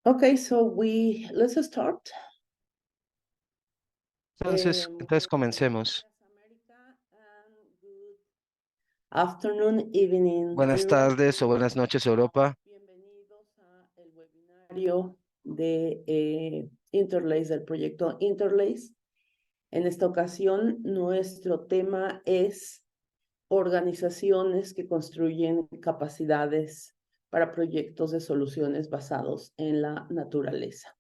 Okay, so let's start. Entonces comencemos. Buenos días, América, and good afternoon, evening, Buenas Europe. tardes o buenas noches, Europa. Bienvenidos a el webinario de Interlace, del proyecto Interlace. En esta ocasión, nuestro tema es organizaciones que construyen capacidades para proyectos de soluciones basados en la naturaleza.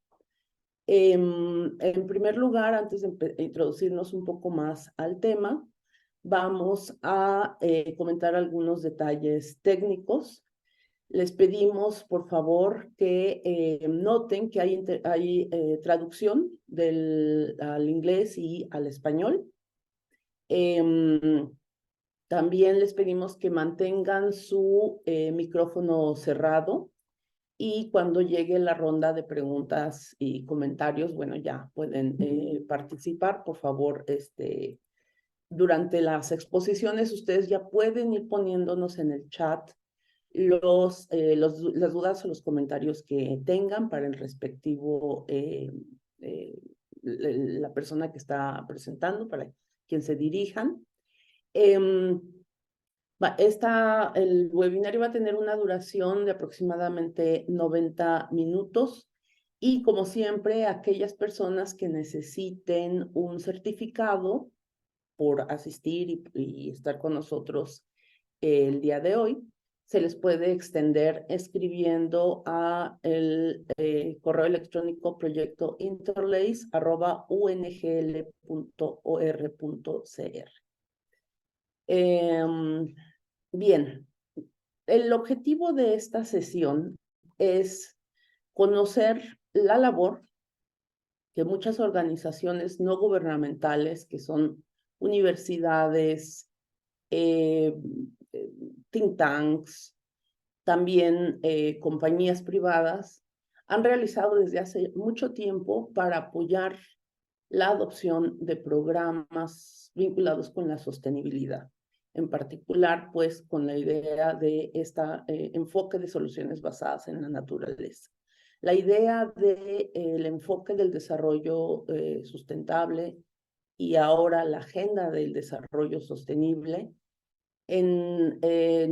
En primer lugar, antes de introducirnos un poco más al tema, vamos a comentar algunos detalles técnicos. Les pedimos, por favor, que noten que hay traducción al inglés y al español. También les pedimos que mantengan su micrófono cerrado. Y cuando llegue la ronda de preguntas y comentarios, bueno, ya pueden participar. Por favor, durante las exposiciones, ustedes ya pueden ir poniéndonos en el chat las dudas o los comentarios que tengan para el respectivo, la persona que está presentando, para quien se dirijan. El webinario va a tener una duración de aproximadamente 90 minutos y, como siempre, aquellas personas que necesiten un certificado por asistir y estar con nosotros el día de hoy, se les puede extender escribiendo a el correo electrónico proyectointerlace@ungl.or.cr. Bien, el objetivo de esta sesión es conocer la labor que muchas organizaciones no gubernamentales, que son universidades, think tanks, también compañías privadas, han realizado desde hace mucho tiempo para apoyar la adopción de programas vinculados con la sostenibilidad, en particular, pues, con la idea de este enfoque de soluciones basadas en la naturaleza. La idea del enfoque del desarrollo sustentable y ahora la agenda del desarrollo sostenible en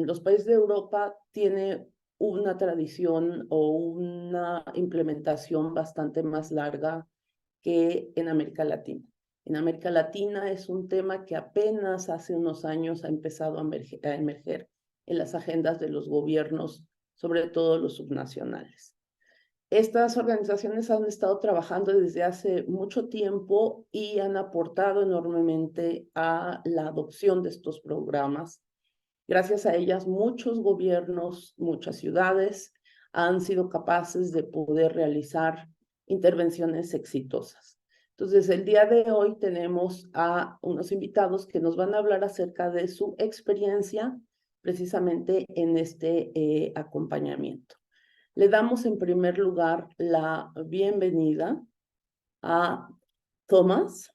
los países de Europa tiene una tradición o una implementación bastante más larga que en América Latina. En América Latina es un tema que apenas hace unos años ha empezado a emerger en las agendas de los gobiernos, sobre todo los subnacionales. Estas organizaciones han estado trabajando desde hace mucho tiempo y han aportado enormemente a la adopción de estos programas. Gracias a ellas, muchos gobiernos, muchas ciudades han sido capaces de poder realizar intervenciones exitosas. Entonces, el día de hoy tenemos a unos invitados que nos van a hablar acerca de su experiencia precisamente en este acompañamiento. Le damos en primer lugar la bienvenida a Thomas.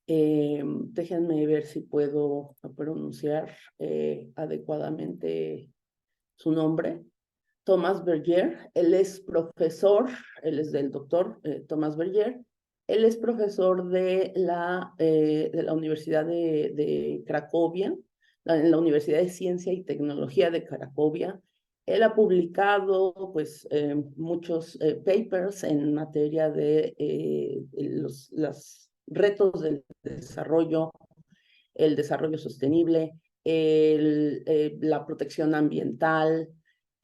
Déjenme ver si puedo pronunciar adecuadamente su nombre. Thomas Berger, él es profesor, él es del doctor Thomas Berger, él es profesor de la Universidad de Cracovia, en la Universidad de Ciencia y Tecnología de Cracovia. Él ha publicado pues, muchos papers en materia de los retos del desarrollo, el desarrollo sostenible, la protección ambiental.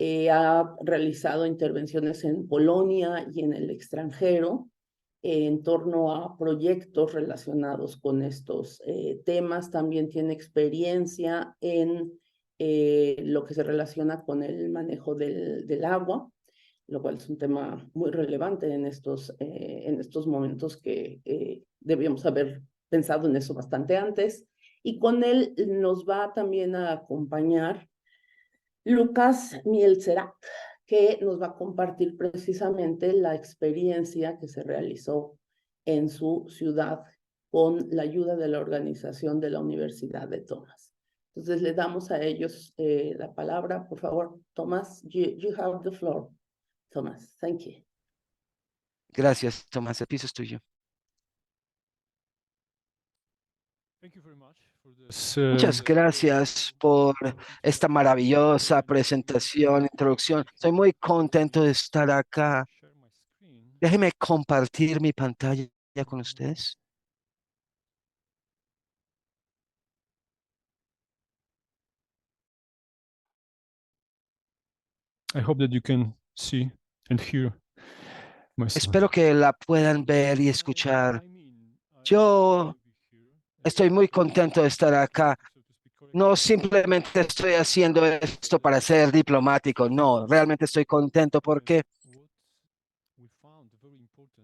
Ha realizado intervenciones en Polonia y en el extranjero en torno a proyectos relacionados con estos temas. También tiene experiencia en lo que se relaciona con el manejo del agua, lo cual es un tema muy relevante en estos momentos que debíamos haber pensado en eso bastante antes. Y con él nos va también a acompañar Lucas Mielcerak, que nos va a compartir precisamente la experiencia que se realizó en su ciudad con la ayuda de la organización de la Universidad de Thomas. Entonces le damos a ellos la palabra. Por favor, Thomas, you have the floor. Thomas. Thank you. Gracias, Tomás. El piso es tuyo. Muchas gracias por esta maravillosa presentación, introducción. Estoy muy contento de estar acá. Déjeme compartir mi pantalla con ustedes. I hope that you can see and hear my slide. Espero que la puedan ver y escuchar. Yo estoy muy contento de estar acá. No simplemente estoy haciendo esto para ser diplomático, no, realmente estoy contento porque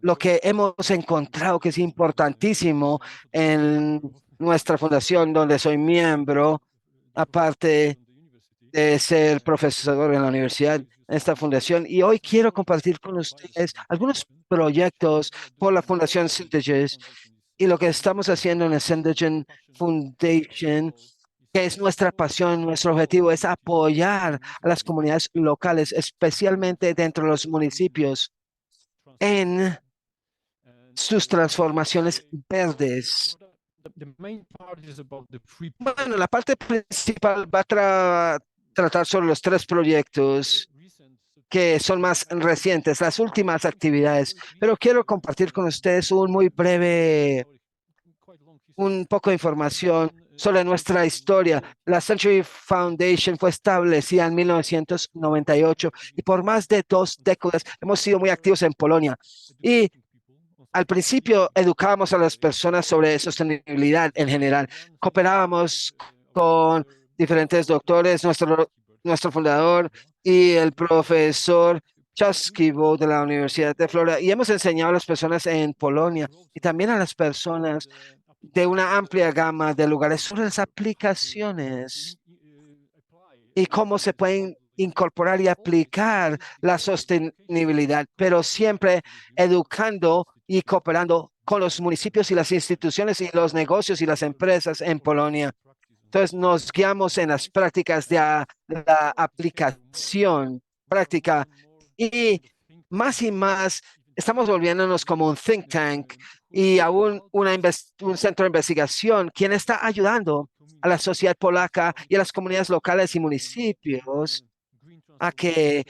lo que hemos encontrado que es importantísimo en nuestra fundación donde soy miembro, aparte de ser profesor en la universidad, en esta fundación, y hoy quiero compartir con ustedes algunos proyectos por la Fundación Synteges y lo que estamos haciendo en la Syntegen Foundation, que es nuestra pasión, nuestro objetivo es apoyar a las comunidades locales, especialmente dentro de los municipios, en sus transformaciones verdes. Bueno, la parte principal va a tratar sobre los tres proyectos que son más recientes, las últimas actividades, pero quiero compartir con ustedes un poco de información sobre nuestra historia. La Century Foundation fue establecida en 1998 y por más de 2 décadas hemos sido muy activos en Polonia. Y al principio educábamos a las personas sobre sostenibilidad en general. Cooperábamos con diferentes doctores, nuestro fundador y el profesor Chaskivo de la Universidad de Florida. Y hemos enseñado a las personas en Polonia y también a las personas de una amplia gama de lugares sobre las aplicaciones y cómo se pueden incorporar y aplicar la sostenibilidad, pero siempre educando y cooperando con los municipios y las instituciones y los negocios y las empresas en Polonia. Entonces nos guiamos en las prácticas de la aplicación práctica y más estamos volviéndonos como un think tank y aún un centro de investigación, quien está ayudando a la sociedad polaca y a las comunidades locales y municipios a que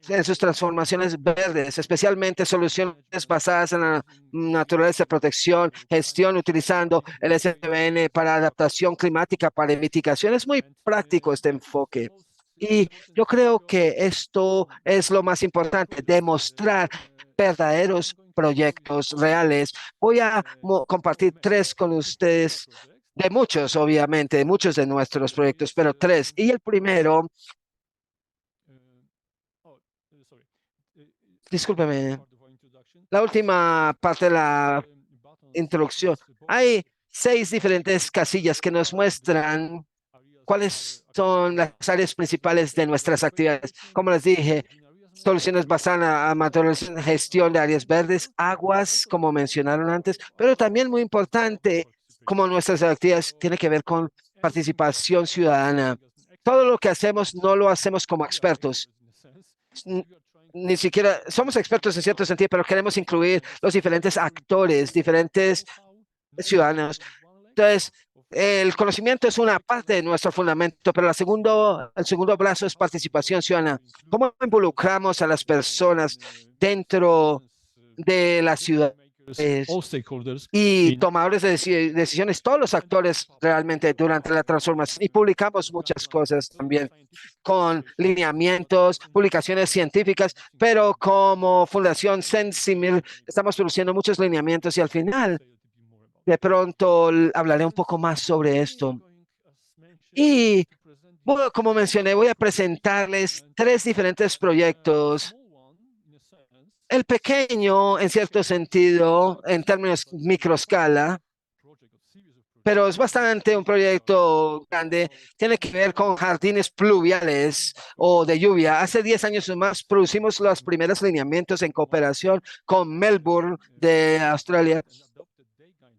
en sus transformaciones verdes, especialmente soluciones basadas en la naturaleza, protección, gestión, utilizando el SBN para adaptación climática, para mitigación. Es muy práctico este enfoque. Y yo creo que esto es lo más importante, demostrar verdaderos proyectos reales. Voy a compartir 3 con ustedes, de muchos, obviamente, de muchos de nuestros proyectos, pero 3. Y el primero, discúlpeme, la última parte de la introducción. Hay 6 diferentes casillas que nos muestran cuáles son las áreas principales de nuestras actividades. Como les dije, soluciones basadas en gestión de áreas verdes, aguas, como mencionaron antes, pero también muy importante, como nuestras actividades tiene que ver con participación ciudadana. Todo lo que hacemos no lo hacemos como expertos. Ni siquiera somos expertos en cierto sentido, pero queremos incluir los diferentes actores, diferentes ciudadanos. Entonces, el conocimiento es una parte de nuestro fundamento, pero el segundo brazo es participación ciudadana. ¿Cómo involucramos a las personas dentro de la ciudad y tomadores de decisiones, todos los actores realmente durante la transformación? Y publicamos muchas cosas también con lineamientos, publicaciones científicas, pero como Fundación Sensimil estamos produciendo muchos lineamientos y al final de pronto hablaré un poco más sobre esto. Y como mencioné, voy a presentarles 3 diferentes proyectos. El pequeño, en cierto sentido, en términos microescala, pero es bastante un proyecto grande. Tiene que ver con jardines pluviales o de lluvia. Hace 10 años o más producimos los primeros lineamientos en cooperación con Melbourne de Australia,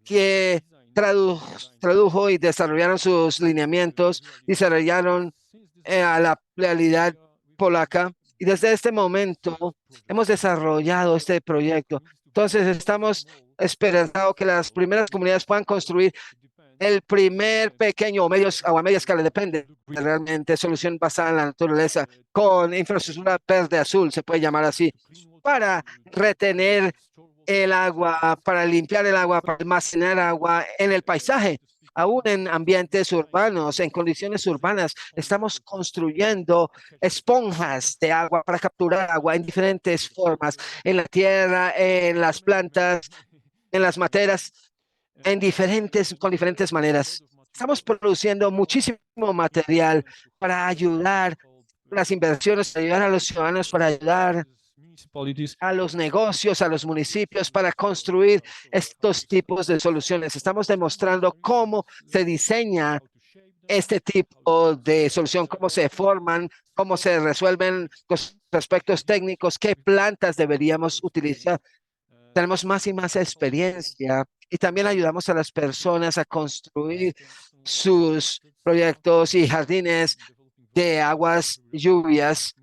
que tradujo y desarrollaron sus lineamientos, desarrollaron a la realidad polaca y Y desde este momento hemos desarrollado este proyecto. Entonces estamos esperando que las primeras comunidades puedan construir el primer pequeño o a media escala, depende realmente, solución basada en la naturaleza, con infraestructura verde-azul, se puede llamar así, para retener el agua, para limpiar el agua, para almacenar agua en el paisaje. Aún en ambientes urbanos, en condiciones urbanas, estamos construyendo esponjas de agua para capturar agua en diferentes formas, en la tierra, en las plantas, en las materas, con diferentes maneras. Estamos produciendo muchísimo material para ayudar las inversiones, para ayudar a los ciudadanos, para ayudar a los negocios, a los municipios, para construir estos tipos de soluciones. Estamos demostrando cómo se diseña este tipo de solución, cómo se forman, cómo se resuelven los aspectos técnicos, qué plantas deberíamos utilizar. Tenemos más y más experiencia y también ayudamos a las personas a construir sus proyectos y jardines de aguas lluvias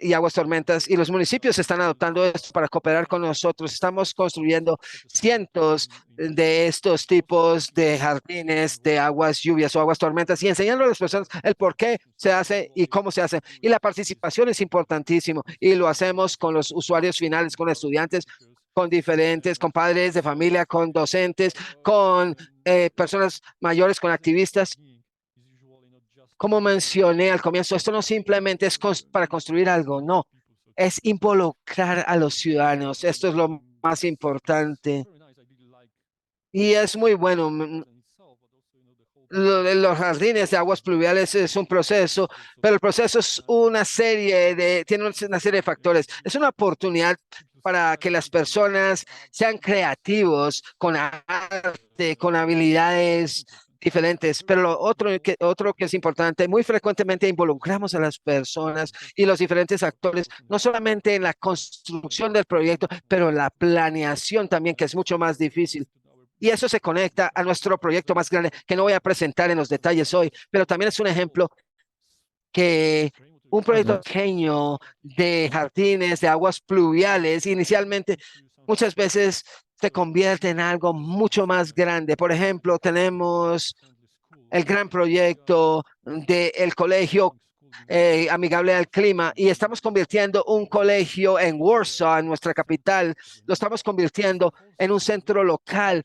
y aguas tormentas, y los municipios están adoptando esto para cooperar con nosotros. Estamos construyendo cientos de estos tipos de jardines de aguas lluvias o aguas tormentas y enseñando a las personas el por qué se hace y cómo se hace. Y la participación es importantísimo y lo hacemos con los usuarios finales, con estudiantes, con padres de familia, con docentes, con personas mayores, con activistas. Como mencioné al comienzo, esto no simplemente es para construir algo, no, es involucrar a los ciudadanos. Esto es lo más importante. Y es muy bueno. Los jardines de aguas pluviales es un proceso, pero el proceso es tiene una serie de factores. Es una oportunidad para que las personas sean creativos con arte, con habilidades diferentes, pero otro que es importante, muy frecuentemente involucramos a las personas y los diferentes actores, no solamente en la construcción del proyecto, pero en la planeación también, que es mucho más difícil. Y eso se conecta a nuestro proyecto más grande, que no voy a presentar en los detalles hoy, pero también es un ejemplo que un proyecto pequeño de jardines, de aguas pluviales, inicialmente muchas veces se convierte en algo mucho más grande. Por ejemplo, tenemos el gran proyecto del colegio amigable al clima y estamos convirtiendo un colegio en Warsaw, en nuestra capital, lo estamos convirtiendo en un centro local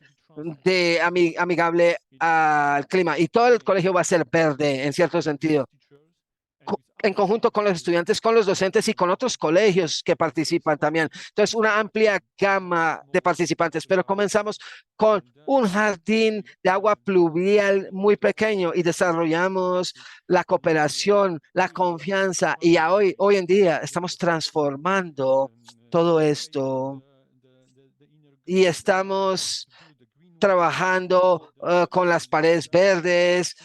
de amigable al clima y todo el colegio va a ser verde en cierto sentido, en conjunto con los estudiantes, con los docentes y con otros colegios que participan también. Entonces, una amplia gama de participantes, pero comenzamos con un jardín de agua pluvial muy pequeño y desarrollamos la cooperación, la confianza y hoy en día estamos transformando todo esto y estamos trabajando con las paredes verdes.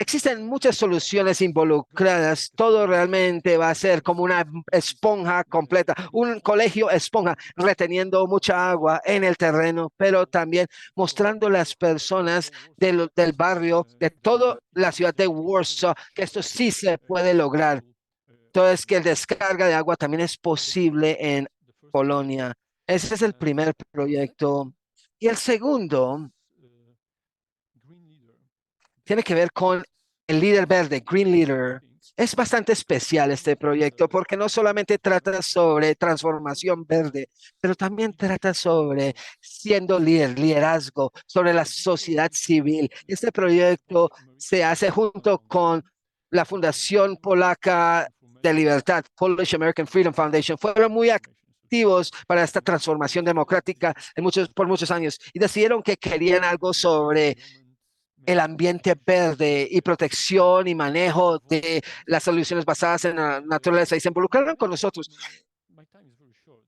Existen muchas soluciones involucradas. Todo realmente va a ser como una esponja completa, un colegio esponja, reteniendo mucha agua en el terreno, pero también mostrando a las personas del barrio, de toda la ciudad de Warsaw, que esto sí se puede lograr. Entonces, que el descarga de agua también es posible en Polonia. Ese es el primer proyecto. Y el segundo tiene que ver con el líder verde, Green Leader. Es bastante especial este proyecto porque no solamente trata sobre transformación verde, pero también trata sobre siendo liderazgo, sobre la sociedad civil. Este proyecto se hace junto con la Fundación Polaca de Libertad, Polish American Freedom Foundation. Fueron muy activos para esta transformación democrática por muchos años y decidieron que querían algo sobre el ambiente verde y protección y manejo de las soluciones basadas en la naturaleza y se involucraron con nosotros.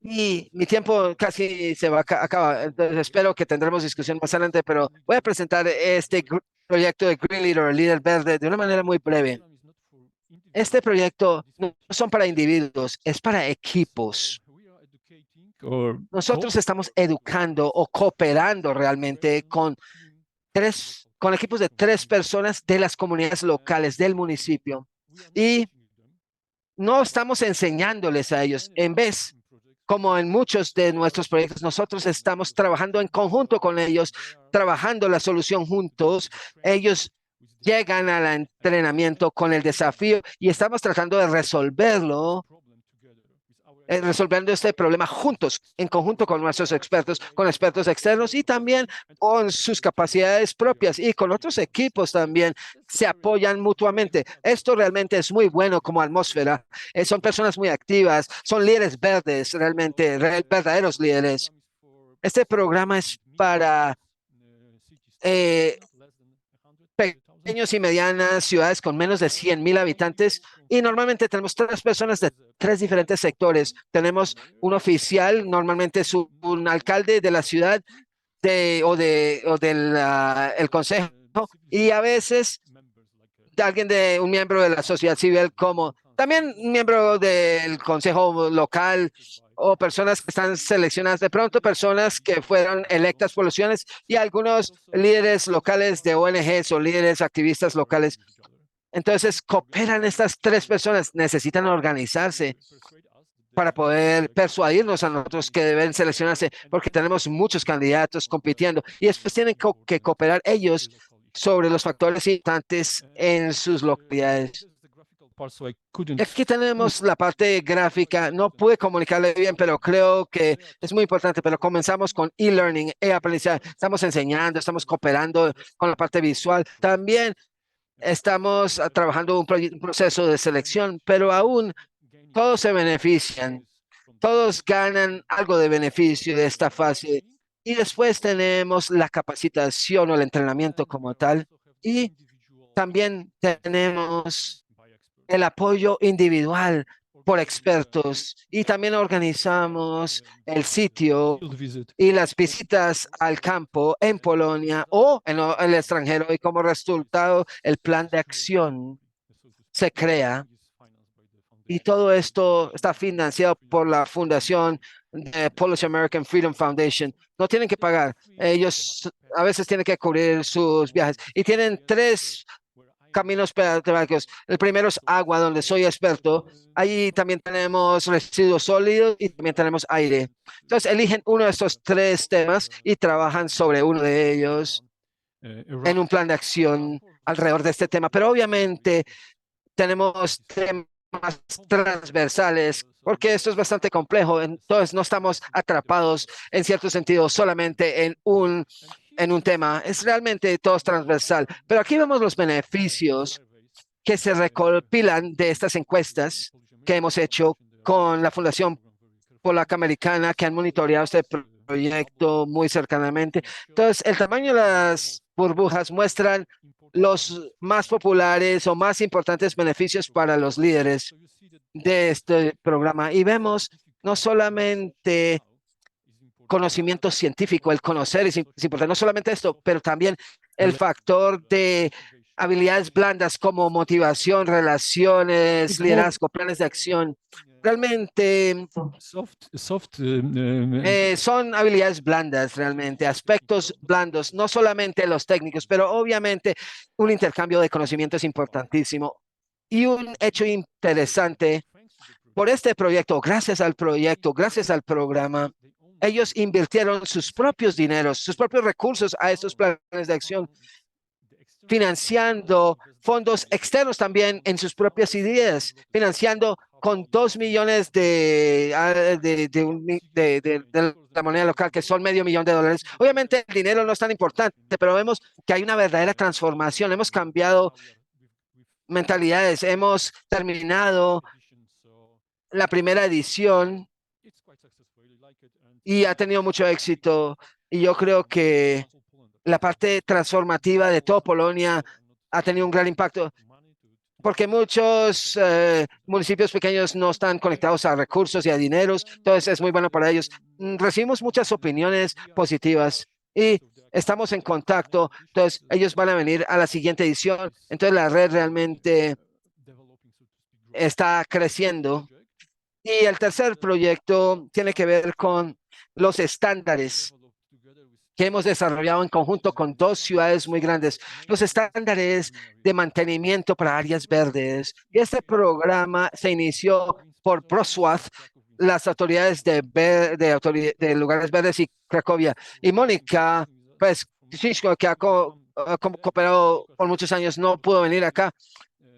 Y mi tiempo casi se va a acabar, entonces espero que tendremos discusión más adelante, pero voy a presentar este proyecto de Green Leader, el líder verde, de una manera muy breve. Este proyecto no son para individuos, es para equipos. Nosotros estamos educando o cooperando realmente con equipos de 3 personas de las comunidades locales del municipio. Y no estamos enseñándoles a ellos. En vez, como en muchos de nuestros proyectos, nosotros estamos trabajando en conjunto con ellos, trabajando la solución juntos. Ellos llegan al entrenamiento con el desafío y estamos tratando de resolverlo, resolviendo este problema juntos, en conjunto con nuestros expertos, con expertos externos y también con sus capacidades propias y con otros equipos también se apoyan mutuamente. Esto realmente es muy bueno como atmósfera. Son personas muy activas, son líderes verdes, realmente verdaderos líderes. Este programa es para pequeños y medianas ciudades con menos de 100,000 habitantes y normalmente tenemos 3 personas de 3 diferentes sectores. Tenemos un oficial, normalmente es un alcalde de la ciudad o del el consejo y a veces un miembro de la sociedad civil como también un miembro del consejo local o personas que están seleccionadas de pronto, personas que fueron electas por los ciudadanos y algunos líderes locales de ONGs o líderes activistas locales. Entonces, cooperan estas 3 personas, necesitan organizarse para poder persuadirnos a nosotros que deben seleccionarse, porque tenemos muchos candidatos compitiendo y después tienen que cooperar ellos sobre los factores importantes en sus localidades. Aquí tenemos la parte gráfica. No pude comunicarle bien, pero creo que es muy importante. Pero comenzamos con e-learning, e-aprendizaje. Estamos enseñando, estamos cooperando con la parte visual. También estamos trabajando un proceso de selección, pero aún todos se benefician. Todos ganan algo de beneficio de esta fase. Y después tenemos la capacitación o el entrenamiento como tal. Y también tenemos el apoyo individual por expertos y también organizamos el sitio y las visitas al campo en Polonia o en el extranjero y como resultado el plan de acción se crea y todo esto está financiado por la fundación de Polish American Freedom Foundation. No tienen que pagar, ellos a veces tienen que cubrir sus viajes y tienen 3 caminos pedagógicos. El primero es agua, donde soy experto. Ahí también tenemos residuos sólidos y también tenemos aire. Entonces, eligen uno de estos 3 temas y trabajan sobre uno de ellos en un plan de acción alrededor de este tema. Pero obviamente tenemos temas transversales porque esto es bastante complejo. Entonces, no estamos atrapados en cierto sentido solamente en un tema, es realmente todo es transversal. Pero aquí vemos los beneficios que se recopilan de estas encuestas que hemos hecho con la Fundación Polaca Americana, que han monitoreado este proyecto muy cercanamente. Entonces, el tamaño de las burbujas muestran los más populares o más importantes beneficios para los líderes de este programa. Y vemos no solamente conocimiento científico, el conocer es importante, no solamente esto, pero también el factor de habilidades blandas como motivación, relaciones, liderazgo, planes de acción. Realmente son habilidades blandas, realmente, aspectos blandos, no solamente los técnicos, pero obviamente un intercambio de conocimiento es importantísimo. Y un hecho interesante, por este proyecto, gracias al programa, ellos invirtieron sus propios dineros, sus propios recursos a estos planes de acción, financiando fondos externos también en sus propias ideas, financiando con 2 millones de la moneda local, que son $500,000. Obviamente el dinero no es tan importante, pero vemos que hay una verdadera transformación. Hemos cambiado mentalidades, hemos terminado la primera edición y ha tenido mucho éxito. Y yo creo que la parte transformativa de toda Polonia ha tenido un gran impacto, porque muchos municipios pequeños no están conectados a recursos y a dineros, entonces es muy bueno para ellos. Recibimos muchas opiniones positivas y estamos en contacto, entonces ellos van a venir a la siguiente edición, entonces la red realmente está creciendo. Y el tercer proyecto tiene que ver con los estándares. que hemos desarrollado en conjunto con 2 ciudades muy grandes, los estándares de mantenimiento para áreas verdes. Y este programa se inició por ProSWAT, las autoridades de lugares verdes y Cracovia. Y Mónica, pues, Shishko, que ha cooperado por muchos años, no pudo venir acá,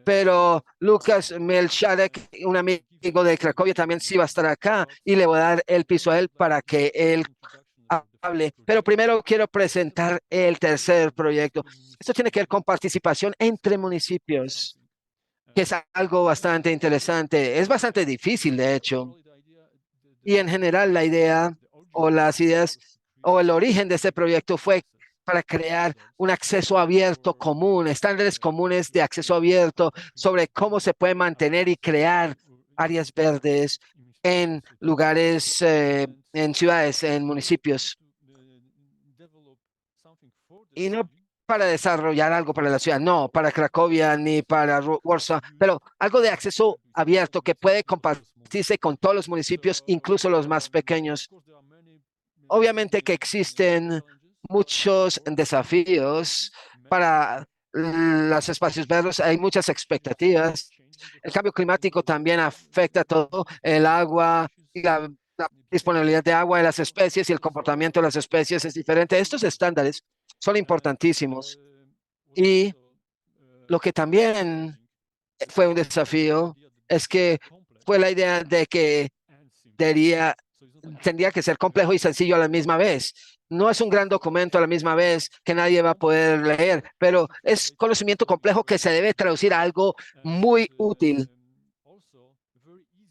pero Lucas Melchadek, un amigo de Cracovia, también sí va a estar acá y le voy a dar el piso a él para que él hable. Pero primero quiero presentar el tercer proyecto. Esto tiene que ver con participación entre municipios, que es algo bastante interesante. Es bastante difícil, de hecho. Y en general la idea o las ideas o el origen de este proyecto fue para crear un acceso abierto común, estándares comunes de acceso abierto sobre cómo se puede mantener y crear áreas verdes en lugares, en ciudades, en municipios. Y no para desarrollar algo para la ciudad, no para Cracovia ni para Warsaw, pero algo de acceso abierto que puede compartirse con todos los municipios, incluso los más pequeños. Obviamente que existen muchos desafíos para los espacios verdes, hay muchas expectativas. El cambio climático también afecta todo, el agua y la disponibilidad de agua de las especies y el comportamiento de las especies es diferente. Estos estándares son importantísimos y lo que también fue un desafío es que fue la idea de que tendría que ser complejo y sencillo a la misma vez. No es un gran documento a la misma vez que nadie va a poder leer, pero es conocimiento complejo que se debe traducir a algo muy útil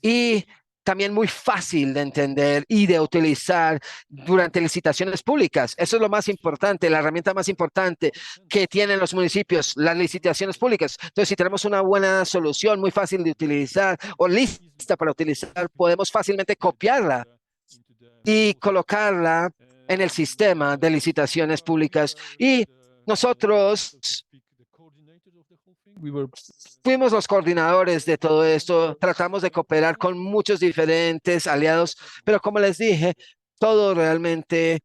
y también muy fácil de entender y de utilizar durante licitaciones públicas. Eso es lo más importante, la herramienta más importante que tienen los municipios, las licitaciones públicas. Entonces, si tenemos una buena solución muy fácil de utilizar o lista para utilizar, podemos fácilmente copiarla y colocarla en el sistema de licitaciones públicas. Y nosotros fuimos los coordinadores de todo esto, tratamos de cooperar con muchos diferentes aliados, pero como les dije, todo realmente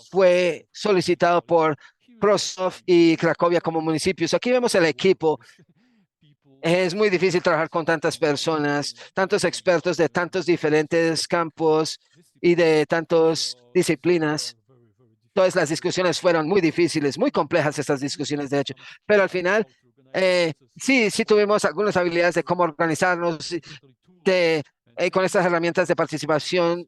fue solicitado por ProSoft y Cracovia como municipios. Aquí vemos el equipo. Es muy difícil trabajar con tantas personas, tantos expertos de tantos diferentes campos y de tantas disciplinas. Todas las discusiones fueron muy difíciles, muy complejas estas discusiones, de hecho, pero al final sí tuvimos algunas habilidades de cómo organizarnos con estas herramientas de participación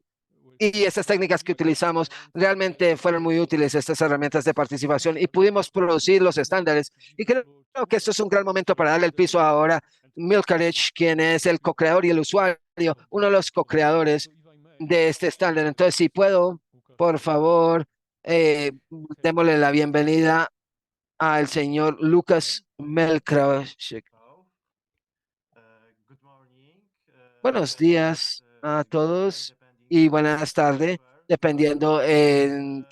y estas técnicas que utilizamos. Realmente fueron muy útiles estas herramientas de participación y pudimos producir los estándares. Y creo que esto es un gran momento para darle el piso ahora a Milkarich, quien es el co-creador y el usuario, uno de los co-creadores de este estándar. Entonces, si puedo, por favor, démosle la bienvenida al señor Lucas Melkrajek. Buenos días a todos y buenas tardes, dependiendo desde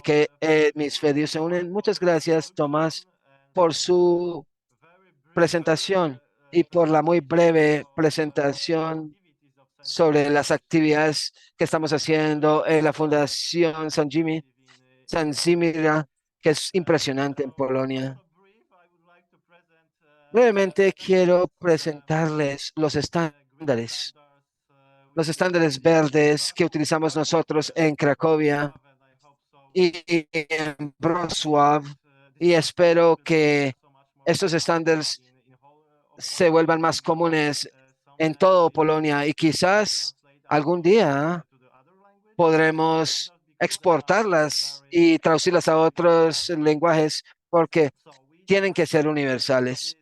qué hemisferios se unen. Muchas gracias, Tomás, por su presentación y por la muy breve presentación sobre las actividades que estamos haciendo en la Fundación San Zimira, que es impresionante en Polonia. Brevemente quiero presentarles los estándares verdes que utilizamos nosotros en Cracovia y en Wrocław, y espero que estos estándares se vuelvan más comunes en toda Polonia y quizás algún día podremos exportarlas y traducirlas a otros lenguajes porque tienen que ser universales.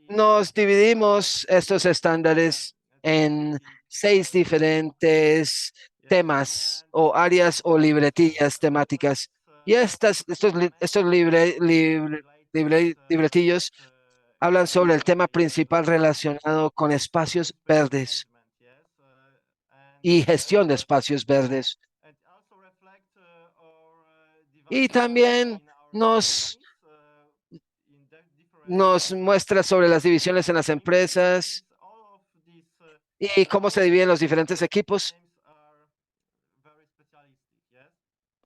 Nos dividimos estos estándares en 6 diferentes temas o áreas o libretillas temáticas. Y estos libretillos hablan sobre el tema principal relacionado con espacios verdes y gestión de espacios verdes. Y también nos muestra sobre las divisiones en las empresas y cómo se dividen los diferentes equipos.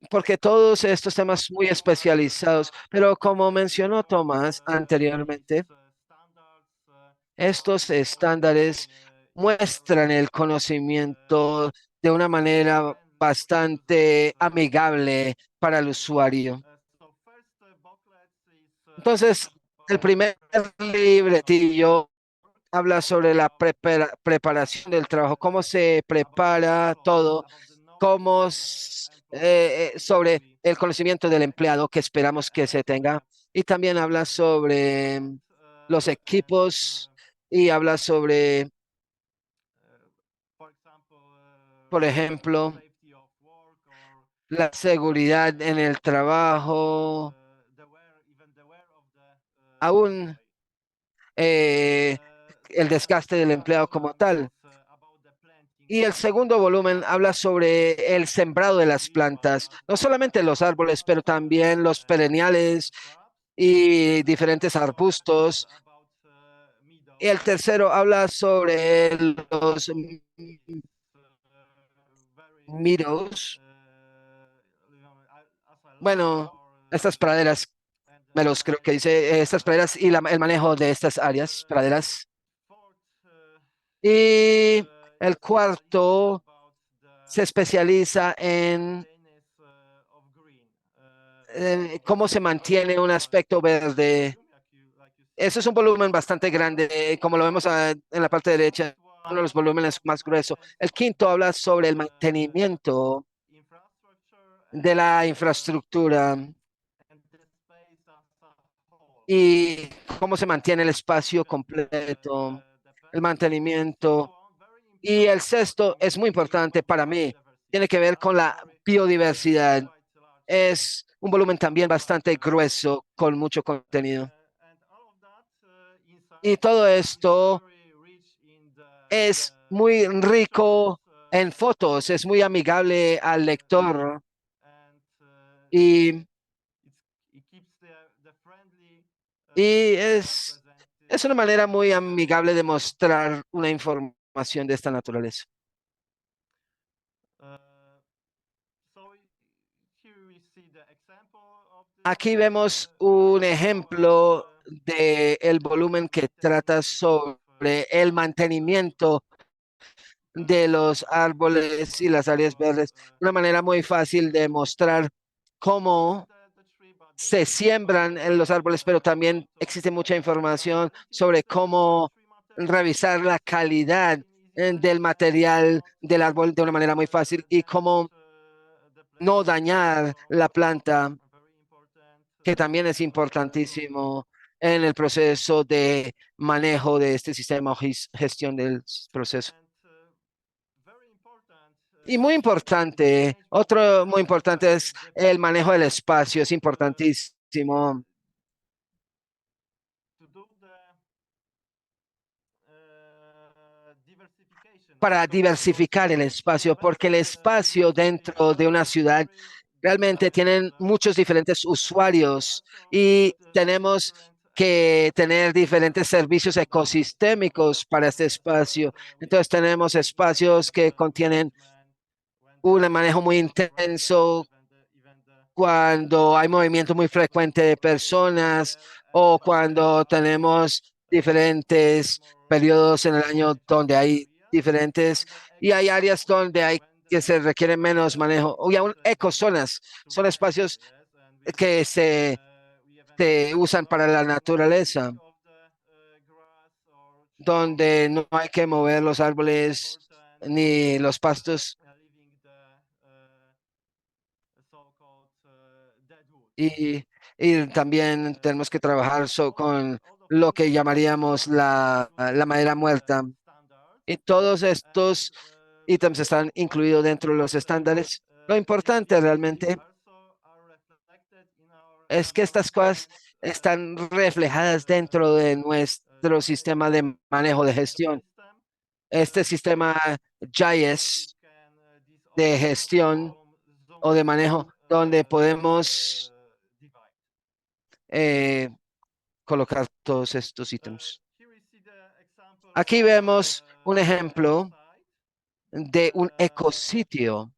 porque todos estos temas muy especializados, pero como mencionó Tomás anteriormente, estos estándares muestran el conocimiento de una manera bastante amigable para el usuario. Entonces, el primer libretillo habla sobre la preparación del trabajo, cómo se prepara todo, sobre el conocimiento del empleado que esperamos que se tenga. Y también habla sobre los equipos y habla sobre, por ejemplo, la seguridad en el trabajo, aún eh, el desgaste del empleado como tal. Y el segundo volumen habla sobre el sembrado de las plantas, no solamente los árboles, pero también los perenniales y diferentes arbustos. Y el tercero habla sobre los meadows. Bueno, estas praderas, meadows creo que dice, estas praderas y el manejo de estas áreas, praderas. Y el cuarto se especializa en cómo se mantiene un aspecto verde. Eso es un volumen bastante grande, como lo vemos en la parte derecha, uno de los volúmenes más gruesos. El quinto habla sobre el mantenimiento de la infraestructura y cómo se mantiene el espacio completo, el mantenimiento. Y el sexto es muy importante para mí, tiene que ver con la biodiversidad. Es un volumen también bastante grueso, con mucho contenido. Y todo esto es muy rico en fotos, es muy amigable al lector y, y es una manera muy amigable de mostrar una información de esta naturaleza. Aquí vemos un ejemplo del volumen que trata sobre el mantenimiento de los árboles y las áreas verdes. Una manera muy fácil de mostrar cómo se siembran en los árboles, pero también existe mucha información sobre cómo revisar la calidad del material del árbol de una manera muy fácil y cómo no dañar la planta, que también es importantísimo en el proceso de manejo de este sistema o gestión del proceso. Y muy importante, otro muy importante es el manejo del espacio, es importantísimo para diversificar el espacio, porque el espacio dentro de una ciudad realmente tienen muchos diferentes usuarios y tenemos que tener diferentes servicios ecosistémicos para este espacio. Entonces tenemos espacios que contienen un manejo muy intenso cuando hay movimiento muy frecuente de personas o cuando tenemos diferentes periodos en el año donde hay diferentes y hay áreas donde hay que se requiere menos manejo. O aún ecozonas son espacios que se usan para la naturaleza, donde no hay que mover los árboles ni los pastos y, y también tenemos que trabajar con lo que llamaríamos la madera muerta. Y todos estos ítems están incluidos dentro de los estándares. Lo importante realmente es que estas cosas están reflejadas dentro de nuestro sistema de manejo de gestión. Este sistema GIS de gestión o de manejo, donde podemos eh, colocar todos estos ítems. Aquí vemos un ejemplo de un ecositio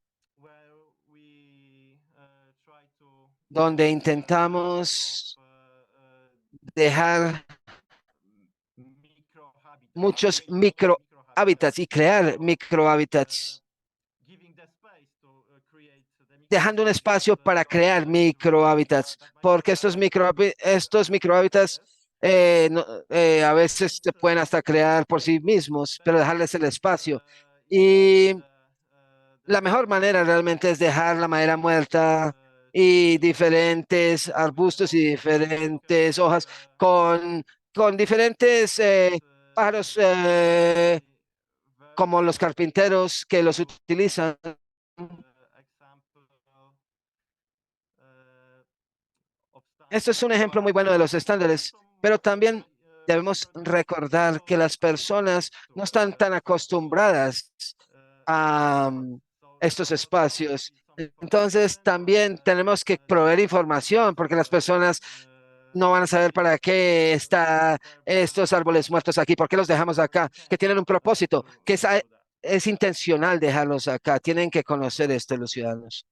donde intentamos dejar muchos microhábitats y crear microhábitats, dejando un espacio para crear microhábitats, porque estos microhábitats a veces se pueden hasta crear por sí mismos, pero dejarles el espacio. Y la mejor manera realmente es dejar la madera muerta y diferentes arbustos y diferentes hojas con diferentes pájaros como los carpinteros que los utilizan. Esto es un ejemplo muy bueno de los estándares, pero también debemos recordar que las personas no están tan acostumbradas a estos espacios. Entonces, también tenemos que proveer información porque las personas no van a saber para qué están estos árboles muertos aquí, por qué los dejamos acá, que tienen un propósito, que es intencional dejarlos acá. Tienen que conocer esto los ciudadanos.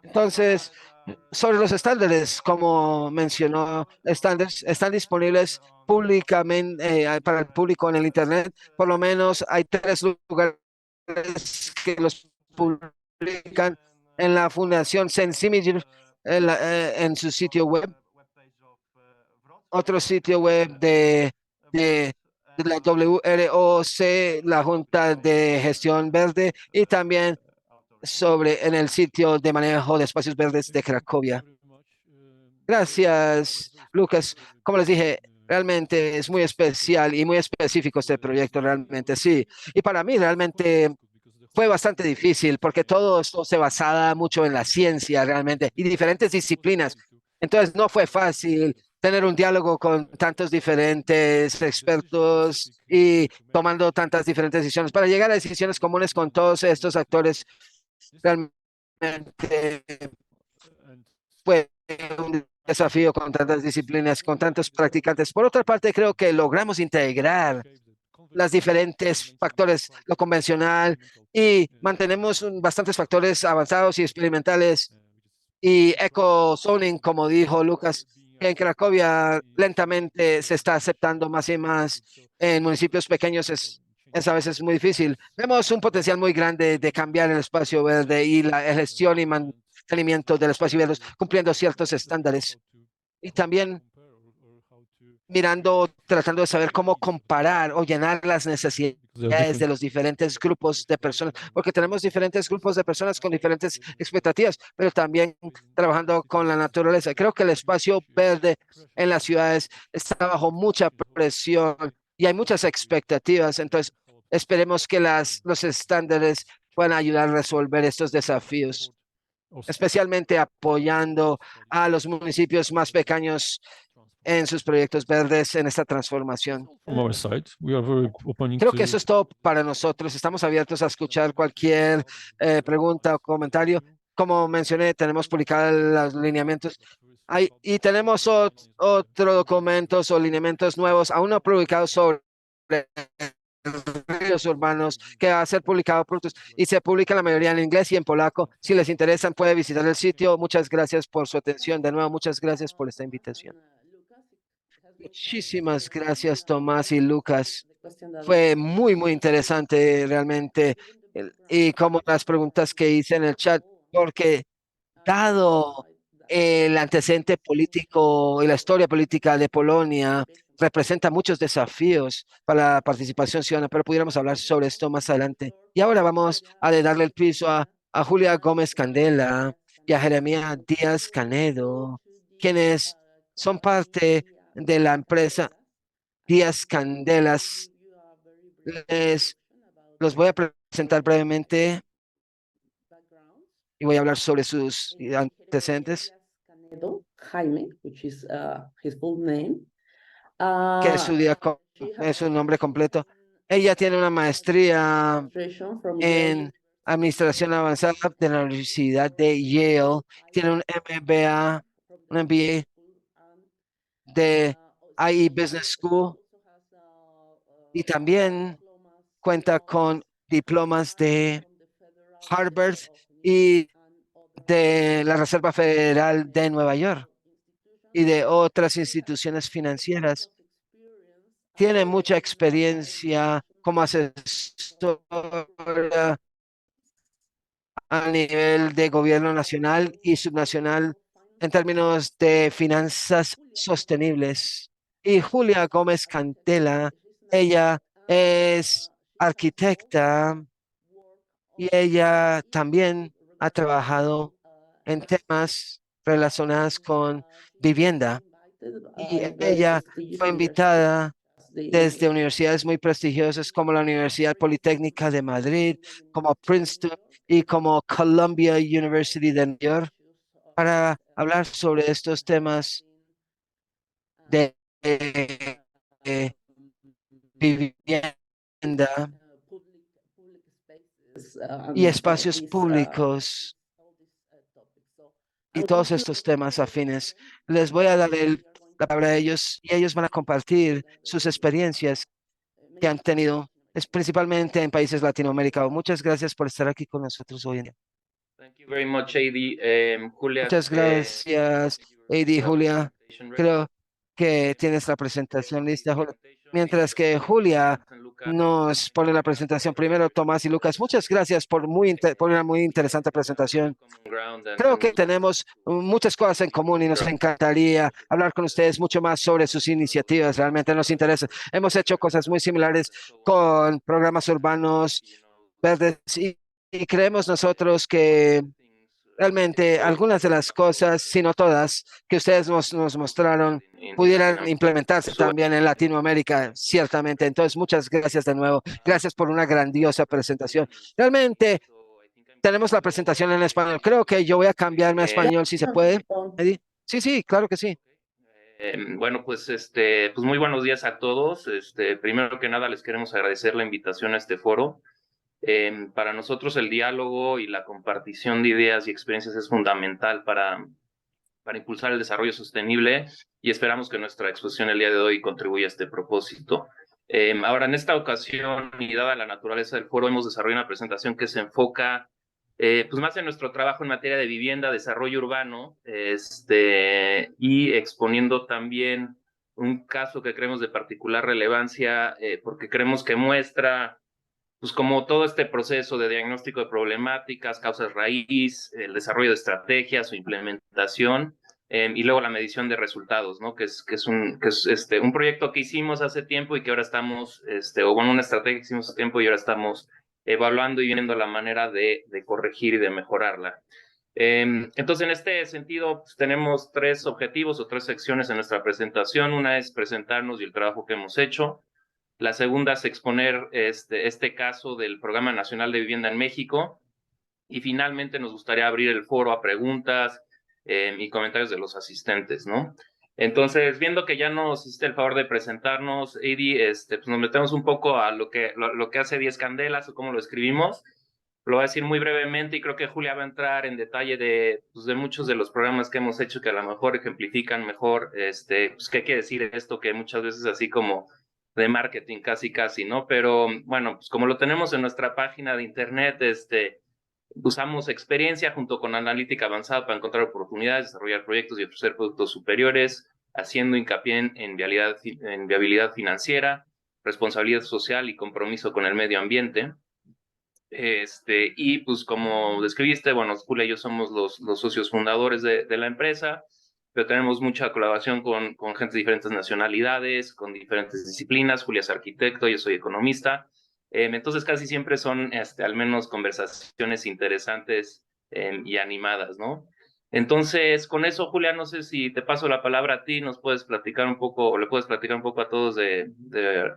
Entonces, sobre los estándares, como mencionó, están disponibles públicamente para el público en el Internet. Por lo menos hay 3 lugares que los publican en la Fundación Sensimilir en su sitio web, otro sitio web de la WROC, la Junta de Gestión Verde, y también en el sitio de manejo de espacios verdes de Cracovia. Gracias, Lucas. Como les dije, realmente es muy especial y muy específico este proyecto, realmente sí. Y para mí realmente fue bastante difícil porque todo esto se basaba mucho en la ciencia realmente y diferentes disciplinas. Entonces no fue fácil tener un diálogo con tantos diferentes expertos y tomando tantas diferentes decisiones para llegar a decisiones comunes con todos estos actores. Realmente fue un desafío con tantas disciplinas, con tantos practicantes. Por otra parte, creo que logramos integrar los diferentes factores, lo convencional, y mantenemos bastantes factores avanzados y experimentales y eco-zoning, como dijo Lucas, que en Cracovia lentamente se está aceptando más y más. En municipios pequeños es a veces muy difícil. Vemos un potencial muy grande de cambiar el espacio verde y la gestión y mantenimiento del espacio verde, cumpliendo ciertos estándares. Y también tratando de saber cómo comparar o llenar las necesidades de los diferentes grupos de personas, porque tenemos diferentes grupos de personas con diferentes expectativas, pero también trabajando con la naturaleza. Creo que el espacio verde en las ciudades está bajo mucha presión y hay muchas expectativas, entonces esperemos que los estándares puedan ayudar a resolver estos desafíos, especialmente apoyando a los municipios más pequeños en sus proyectos verdes en esta transformación. Creo que eso es todo para nosotros. Estamos abiertos a escuchar cualquier pregunta o comentario. Como mencioné, tenemos publicados los lineamientos. Y tenemos otros documentos o lineamientos nuevos, aún no publicados sobre ríos urbanos, que va a ser publicado pronto y se publica la mayoría en inglés y en polaco. Si les interesan, puede visitar el sitio. Muchas gracias por su atención. De nuevo, muchas gracias por esta invitación. Muchísimas gracias, Tomás y Lucas. Fue muy, muy interesante realmente. Y como las preguntas que hice en el chat, porque dado el antecedente político y la historia política de Polonia, representa muchos desafíos para la participación ciudadana, pero pudiéramos hablar sobre esto más adelante. Y ahora vamos a darle el piso a Julia Gómez Candela y a Jeremías Díaz Canedo, quienes son parte de la empresa Díaz Candelas. Los voy a presentar brevemente y voy a hablar sobre sus antecedentes. Jaime, which is his full name. Que es su nombre completo. Ella tiene una maestría en administración avanzada de la Universidad de Yale. Tiene un MBA, un MBA de IE Business School y también cuenta con diplomas de Harvard y de la Reserva Federal de Nueva York y de otras instituciones financieras. Tiene mucha experiencia como asesora a nivel de gobierno nacional y subnacional en términos de finanzas sostenibles. Y Julia Gómez Cantela, ella es arquitecta y ella también ha trabajado en temas relacionados con vivienda. Y ella fue invitada desde universidades muy prestigiosas como la Universidad Politécnica de Madrid, como Princeton y como Columbia University de New York para hablar sobre estos temas de vivienda y espacios públicos y todos estos temas afines. Les voy a dar la palabra a ellos y ellos van a compartir sus experiencias que han tenido, es principalmente en países latinoamericanos. Muchas gracias por estar aquí con nosotros hoy en día. Thank you very much, AD. Julia, Muchas gracias, Heidi, Julia. Creo que tienes la presentación lista, mientras que Julia nos pone la presentación primero, Tomás y Lucas. Muchas gracias por una muy interesante presentación. Creo que tenemos muchas cosas en común y nos encantaría hablar con ustedes mucho más sobre sus iniciativas. Realmente nos interesa. Hemos hecho cosas muy similares con programas urbanos verdes y creemos nosotros que realmente algunas de las cosas, si no todas, que ustedes nos mostraron pudieran implementarse también en Latinoamérica, ciertamente. Entonces, muchas gracias de nuevo. Gracias por una grandiosa presentación. Realmente tenemos la presentación en español. Creo que yo voy a cambiarme a español si se puede. Eddie. Sí, sí, claro que sí. Bueno, pues muy buenos días a todos. Primero que nada les queremos agradecer la invitación a este foro. Para nosotros el diálogo y la compartición de ideas y experiencias es fundamental para impulsar el desarrollo sostenible y esperamos que nuestra exposición el día de hoy contribuya a este propósito. Ahora, en esta ocasión, y dada la naturaleza del foro, hemos desarrollado una presentación que se enfoca pues más en nuestro trabajo en materia de vivienda, desarrollo urbano, y exponiendo también un caso que creemos de particular relevancia, porque creemos que muestra pues como todo este proceso de diagnóstico de problemáticas, causas raíz, el desarrollo de estrategias, su implementación, y luego la medición de resultados, ¿no? Que es un proyecto que hicimos hace tiempo y que ahora estamos, una estrategia que hicimos hace tiempo y ahora estamos evaluando y viendo la manera de corregir y de mejorarla. Entonces, en este sentido, pues, tenemos 3 objetivos o 3 secciones en nuestra presentación. Una es presentarnos y el trabajo que hemos hecho. La segunda es exponer este caso del Programa Nacional de Vivienda en México. Y finalmente nos gustaría abrir el foro a preguntas y comentarios de los asistentes, ¿no? Entonces, viendo que ya nos hiciste el favor de presentarnos, Eddie, pues nos metemos un poco a lo que hace 10 Candelas o cómo lo escribimos. Lo voy a decir muy brevemente y creo que Julia va a entrar en detalle de muchos de los programas que hemos hecho que a lo mejor ejemplifican mejor pues, qué quiere decir esto, que muchas veces así como de marketing casi, ¿no? Pero bueno, pues como lo tenemos en nuestra página de internet, usamos experiencia junto con analítica avanzada para encontrar oportunidades, desarrollar proyectos y ofrecer productos superiores, haciendo hincapié en viabilidad financiera, responsabilidad social y compromiso con el medio ambiente. Y pues como describiste, bueno, Julia y yo somos los socios fundadores de la empresa, pero tenemos mucha colaboración con gente de diferentes nacionalidades, con diferentes disciplinas. Julia es arquitecto, yo soy economista. Entonces casi siempre son al menos conversaciones interesantes y animadas, ¿no? Entonces, con eso, Julia, no sé si te paso la palabra a ti, nos puedes platicar un poco, o le puedes platicar un poco a todos de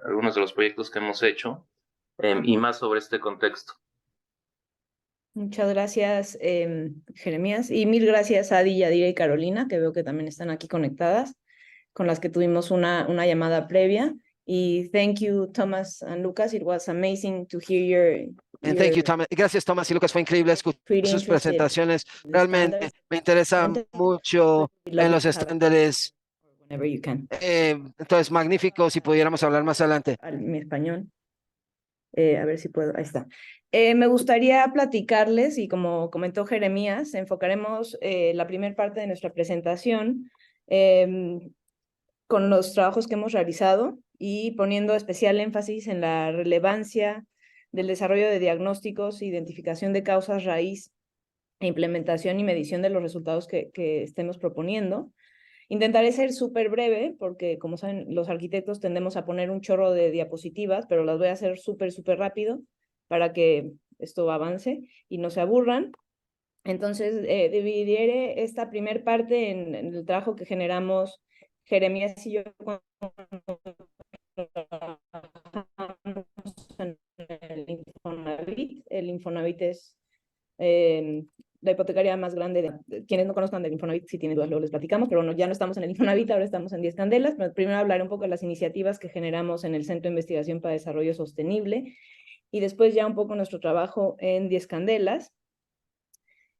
algunos de los proyectos que hemos hecho y más sobre este contexto. Muchas gracias, Jeremías, y mil gracias a Adi, Yadira y Carolina, que veo que también están aquí conectadas, con las que tuvimos una llamada previa. Y thank you, Thomas and Lucas. It was amazing to hear your Thank you, Thomas. Gracias, Thomas y Lucas. Fue increíble escuchar sus presentaciones. Realmente me interesa mucho en los estándares. Entonces, magnífico si pudiéramos hablar más adelante. Mi español. A ver si puedo, ahí está. Me gustaría platicarles, y como comentó Jeremías, enfocaremos la primera parte de nuestra presentación con los trabajos que hemos realizado y poniendo especial énfasis en la relevancia del desarrollo de diagnósticos, identificación de causas raíz e implementación y medición de los resultados que estemos proponiendo. Intentaré ser súper breve porque, como saben, los arquitectos tendemos a poner un chorro de diapositivas, pero las voy a hacer súper rápido para que esto avance y no se aburran. Entonces, dividiré esta primer parte en el trabajo que generamos Jeremías y yo en el Infonavit. El Infonavit es la hipotecaria más grande quienes no conozcan del Infonavit, si tienen dudas luego les platicamos, pero bueno, ya no estamos en el Infonavit, ahora estamos en 10 Candelas. Pero primero hablaré un poco de las iniciativas que generamos en el Centro de Investigación para Desarrollo Sostenible y después ya un poco nuestro trabajo en 10 Candelas.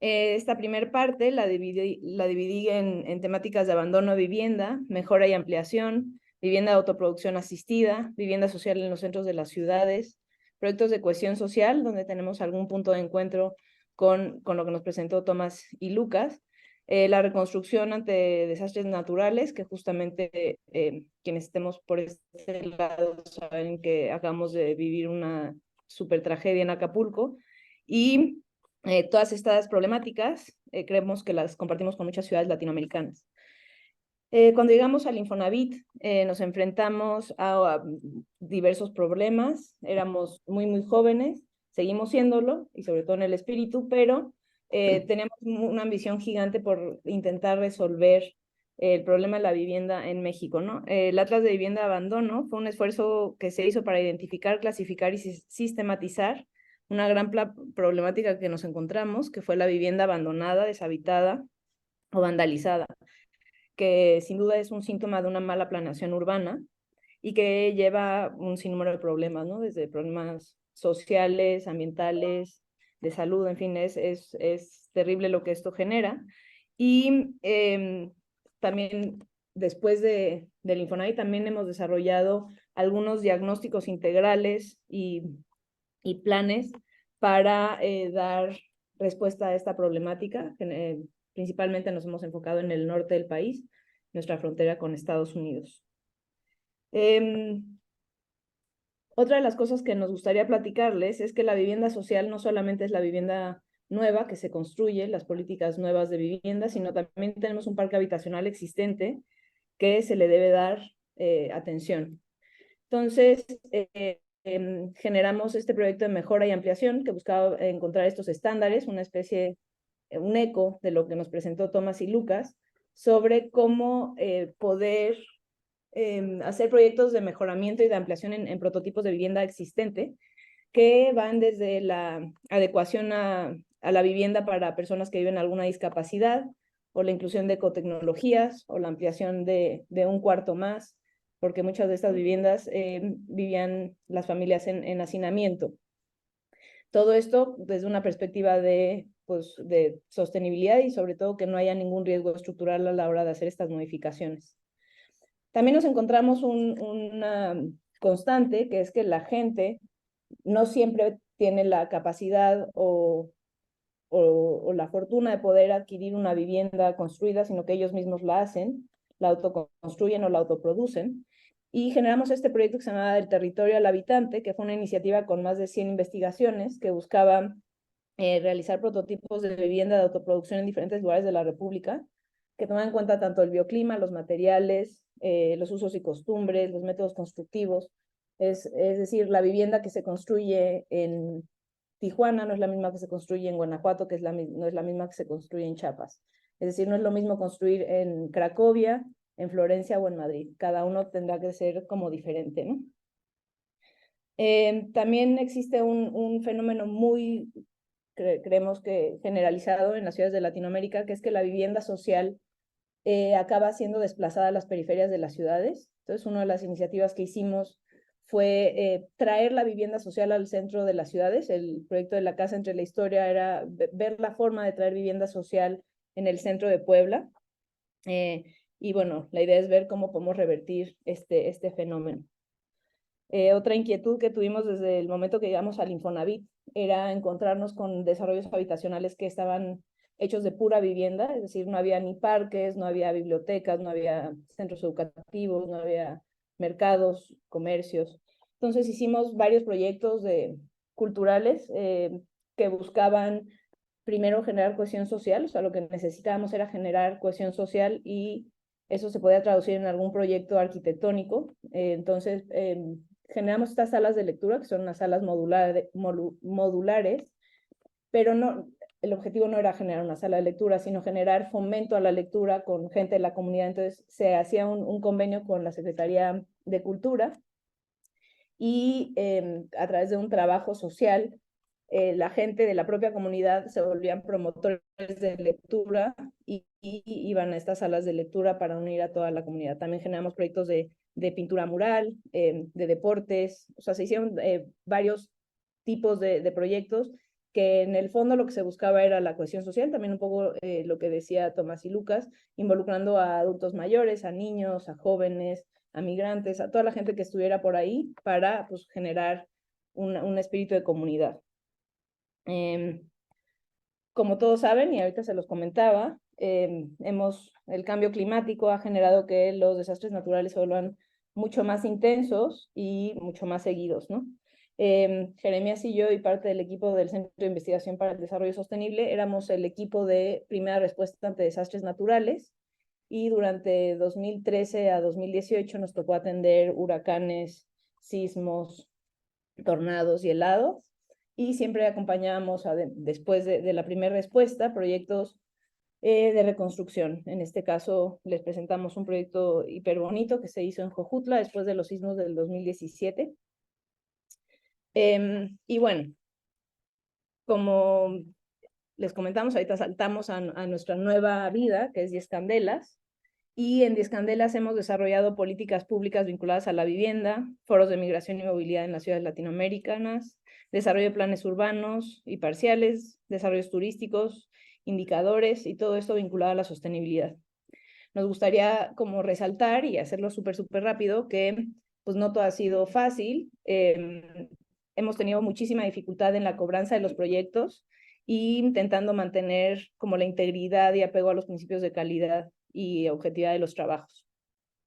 Esta primera parte la dividí en temáticas de abandono de vivienda, mejora y ampliación, vivienda de autoproducción asistida, vivienda social en los centros de las ciudades, proyectos de cohesión social, donde tenemos algún punto de encuentro con lo que nos presentó Tomás y Lucas, la reconstrucción ante desastres naturales, que justamente quienes estemos por este lado saben que acabamos de vivir una súper tragedia en Acapulco, y todas estas problemáticas creemos que las compartimos con muchas ciudades latinoamericanas. Cuando llegamos al Infonavit, nos enfrentamos a diversos problemas. Éramos muy jóvenes, seguimos siéndolo, y sobre todo en el espíritu, pero teníamos una ambición gigante por intentar resolver el problema de la vivienda en México, ¿no? El Atlas de Vivienda de Abandono fue un esfuerzo que se hizo para identificar, clasificar y sistematizar una gran problemática que nos encontramos, que fue la vivienda abandonada, deshabitada o vandalizada, que sin duda es un síntoma de una mala planeación urbana y que lleva un sinnúmero de problemas, ¿no? Desde problemas sociales, ambientales, de salud, en fin, es terrible lo que esto genera. Y también después del Infonavit también hemos desarrollado algunos diagnósticos integrales y planes para dar respuesta a esta problemática. Principalmente nos hemos enfocado en el norte del país, nuestra frontera con Estados Unidos. Otra de las cosas que nos gustaría platicarles es que la vivienda social no solamente es la vivienda nueva que se construye, las políticas nuevas de vivienda, sino también tenemos un parque habitacional existente que se le debe dar atención. Entonces, generamos este proyecto de mejora y ampliación que buscaba encontrar estos estándares, una especie, un eco de lo que nos presentó Tomás y Lucas, sobre cómo poder hacer proyectos de mejoramiento y de ampliación en prototipos de vivienda existente, que van desde la adecuación a la vivienda para personas que viven alguna discapacidad, o la inclusión de ecotecnologías, o la ampliación de un cuarto más, porque muchas de estas viviendas vivían las familias en hacinamiento. Todo esto desde una perspectiva de sostenibilidad y sobre todo que no haya ningún riesgo estructural a la hora de hacer estas modificaciones. También nos encontramos una constante, que es que la gente no siempre tiene la capacidad o la fortuna de poder adquirir una vivienda construida, sino que ellos mismos la hacen, la autoconstruyen o la autoproducen. Y generamos este proyecto que se llamaba El Territorio al Habitante, que fue una iniciativa con más de 100 investigaciones que buscaba realizar prototipos de vivienda de autoproducción en diferentes lugares de la República, que toman en cuenta tanto el bioclima, los materiales, los usos y costumbres, los métodos constructivos. Es decir, la vivienda que se construye en Tijuana no es la misma que se construye en Guanajuato, que no es la misma que se construye en Chiapas. Es decir, no es lo mismo construir en Cracovia, en Florencia o en Madrid. Cada uno tendrá que ser como diferente, ¿no? También existe un fenómeno muy, creemos que generalizado en las ciudades de Latinoamérica, que es que la vivienda social acaba siendo desplazada a las periferias de las ciudades. Entonces, una de las iniciativas que hicimos fue traer la vivienda social al centro de las ciudades. El proyecto de la Casa entre la Historia era ver la forma de traer vivienda social en el centro de Puebla. Y bueno, la idea es ver cómo podemos revertir este fenómeno. Otra inquietud que tuvimos desde el momento que llegamos al Infonavit era encontrarnos con desarrollos habitacionales que estaban hechos de pura vivienda, es decir, no había ni parques, no había bibliotecas, no había centros educativos, no había mercados, comercios. Entonces hicimos varios proyectos culturales que buscaban primero generar cohesión social, o sea, lo que necesitábamos era generar cohesión social y eso se podía traducir en algún proyecto arquitectónico. Entonces, generamos estas salas de lectura, que son unas salas modulares, pero no, el objetivo no era generar una sala de lectura, sino generar fomento a la lectura con gente de la comunidad. Entonces, se hacía un convenio con la Secretaría de Cultura y a través de un trabajo social, la gente de la propia comunidad se volvían promotores de lectura y iban a estas salas de lectura para unir a toda la comunidad. También generamos proyectos de pintura mural, de deportes, o sea, se hicieron varios tipos de proyectos que en el fondo lo que se buscaba era la cohesión social, también un poco lo que decía Tomás y Lucas, involucrando a adultos mayores, a niños, a jóvenes, a migrantes, a toda la gente que estuviera por ahí para pues, generar un espíritu de comunidad. Como todos saben, y ahorita se los comentaba, el cambio climático ha generado que los desastres naturales se vuelvan mucho más intensos y mucho más seguidos, ¿no? Jeremías y yo y parte del equipo del Centro de Investigación para el Desarrollo Sostenible éramos el equipo de primera respuesta ante desastres naturales y durante 2013 a 2018 nos tocó atender huracanes, sismos, tornados y helados y siempre acompañábamos después de la primera respuesta proyectos de reconstrucción. En este caso les presentamos un proyecto hiper bonito que se hizo en Jojutla después de los sismos del 2017. Y bueno, como les comentamos, ahorita saltamos a nuestra nueva vida, que es 10 Candelas, y en 10 Candelas hemos desarrollado políticas públicas vinculadas a la vivienda, foros de migración y movilidad en las ciudades latinoamericanas, desarrollo de planes urbanos y parciales, desarrollos turísticos, indicadores y todo esto vinculado a la sostenibilidad. Nos gustaría como resaltar y hacerlo súper rápido que pues no todo ha sido fácil. Hemos tenido muchísima dificultad en la cobranza de los proyectos y intentando mantener como la integridad y apego a los principios de calidad y objetividad de los trabajos.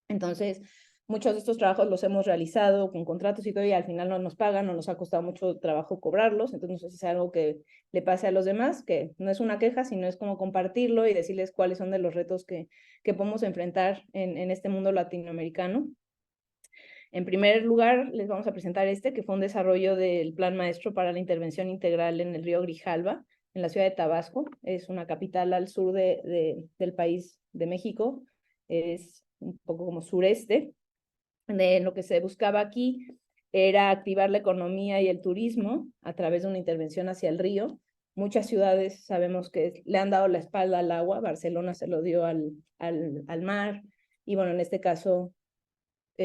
Entonces, muchos de estos trabajos los hemos realizado con contratos y todo, y al final no nos pagan, no nos ha costado mucho trabajo cobrarlos, entonces no sé si es algo que le pase a los demás, que no es una queja, sino es como compartirlo y decirles cuáles son de los retos que podemos enfrentar en este mundo latinoamericano. En primer lugar, les vamos a presentar que fue un desarrollo del Plan Maestro para la Intervención Integral en el río Grijalva, en la ciudad de Tabasco. Es una capital al sur del país de México, es un poco como sureste. Lo que se buscaba aquí era activar la economía y el turismo a través de una intervención hacia el río. Muchas ciudades sabemos que le han dado la espalda al agua, Barcelona se lo dio al mar, y bueno, en este caso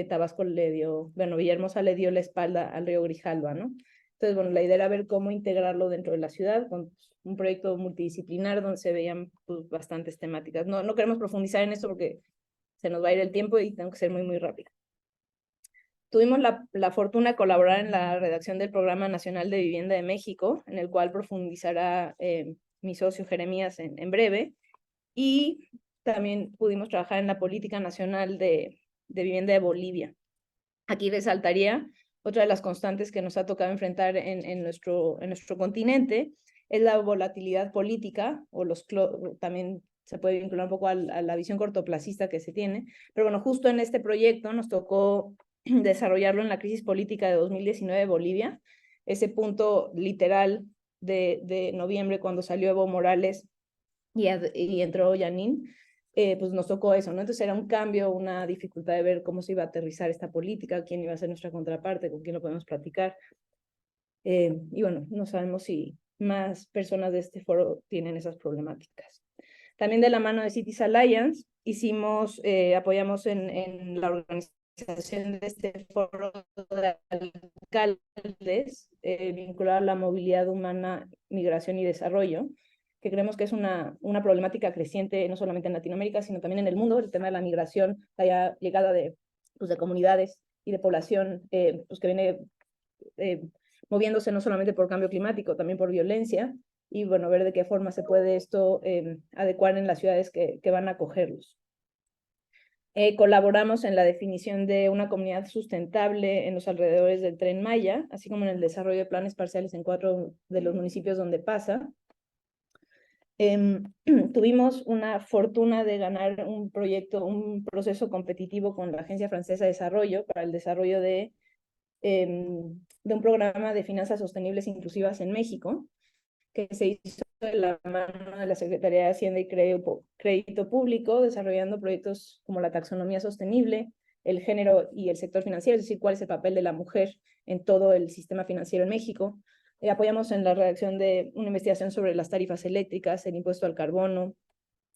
Tabasco Villahermosa le dio la espalda al río Grijalva, ¿no? Entonces, bueno, la idea era ver cómo integrarlo dentro de la ciudad con un proyecto multidisciplinar donde se veían pues, bastantes temáticas. No queremos profundizar en esto porque se nos va a ir el tiempo y tengo que ser muy rápida. Tuvimos la fortuna de colaborar en la redacción del Programa Nacional de Vivienda de México, en el cual profundizará mi socio Jeremías en breve, y también pudimos trabajar en la Política Nacional de Vivienda de Bolivia. Aquí resaltaría otra de las constantes que nos ha tocado enfrentar en nuestro continente, es la volatilidad política, o también se puede vincular un poco a la visión cortoplacista que se tiene, pero bueno, justo en este proyecto nos tocó desarrollarlo en la crisis política de 2019 de Bolivia, ese punto literal de noviembre cuando salió Evo Morales y entró Yanín, pues nos tocó eso, ¿no? Entonces era un cambio, una dificultad de ver cómo se iba a aterrizar esta política, quién iba a ser nuestra contraparte, con quién lo podemos platicar. Y bueno, no sabemos si más personas de este foro tienen esas problemáticas. También de la mano de Cities Alliance, apoyamos en la organización de este foro de alcaldes vinculado a la movilidad humana, migración y desarrollo, que creemos que es una problemática creciente no solamente en Latinoamérica, sino también en el mundo, el tema de la migración, la llegada de comunidades y de población pues que viene moviéndose no solamente por cambio climático, también por violencia, y bueno, ver de qué forma se puede esto adecuar en las ciudades que van a acogerlos. Colaboramos en la definición de una comunidad sustentable en los alrededores del Tren Maya, así como en el desarrollo de planes parciales en 4 de los municipios donde pasa. Tuvimos una fortuna de ganar un proceso competitivo con la Agencia Francesa de Desarrollo para el desarrollo de un programa de finanzas sostenibles inclusivas en México, que se hizo de la mano de la Secretaría de Hacienda y Crédito Público, desarrollando proyectos como la taxonomía sostenible, el género y el sector financiero, es decir, cuál es el papel de la mujer en todo el sistema financiero en México. Apoyamos en la redacción de una investigación sobre las tarifas eléctricas, el impuesto al carbono,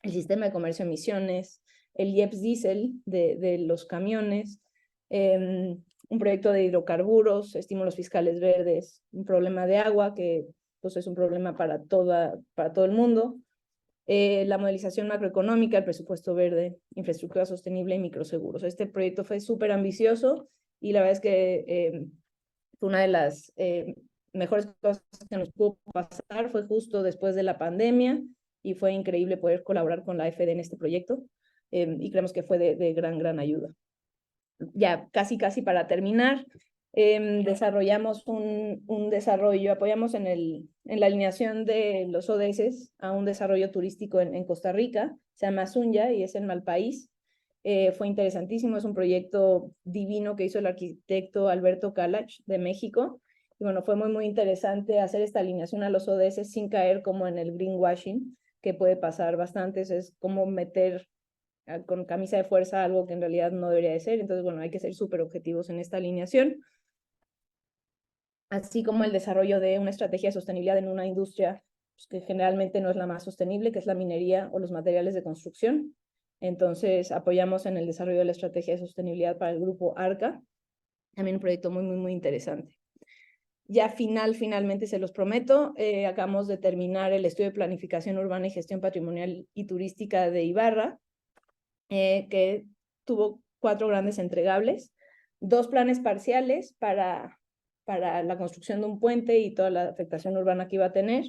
el sistema de comercio de emisiones, el IEPS diésel de los camiones, un proyecto de hidrocarburos, estímulos fiscales verdes, un problema de agua que pues, es un problema para todo el mundo, la modelización macroeconómica, el presupuesto verde, infraestructura sostenible y microseguros. Este proyecto fue súper ambicioso y la verdad es que fue una de las mejores cosas que nos pudo pasar, fue justo después de la pandemia y fue increíble poder colaborar con la AFD en este proyecto y creemos que fue de gran ayuda. Ya casi para terminar, desarrollamos un desarrollo, apoyamos en la alineación de los ODS a un desarrollo turístico en Costa Rica, se llama Sunya y es en Malpaís. Fue interesantísimo, es un proyecto divino que hizo el arquitecto Alberto Kalach de México. Y bueno, fue muy interesante hacer esta alineación a los ODS sin caer como en el greenwashing, que puede pasar bastante, es como meter con camisa de fuerza algo que en realidad no debería de ser. Entonces, bueno, hay que ser súper objetivos en esta alineación. Así como el desarrollo de una estrategia de sostenibilidad en una industria pues, que generalmente no es la más sostenible, que es la minería o los materiales de construcción. Entonces, apoyamos en el desarrollo de la estrategia de sostenibilidad para el grupo ARCA, también un proyecto muy interesante. Ya finalmente se los prometo, acabamos de terminar el estudio de planificación urbana y gestión patrimonial y turística de Ibarra, que tuvo 4 grandes entregables, 2 planes parciales para la construcción de un puente y toda la afectación urbana que iba a tener,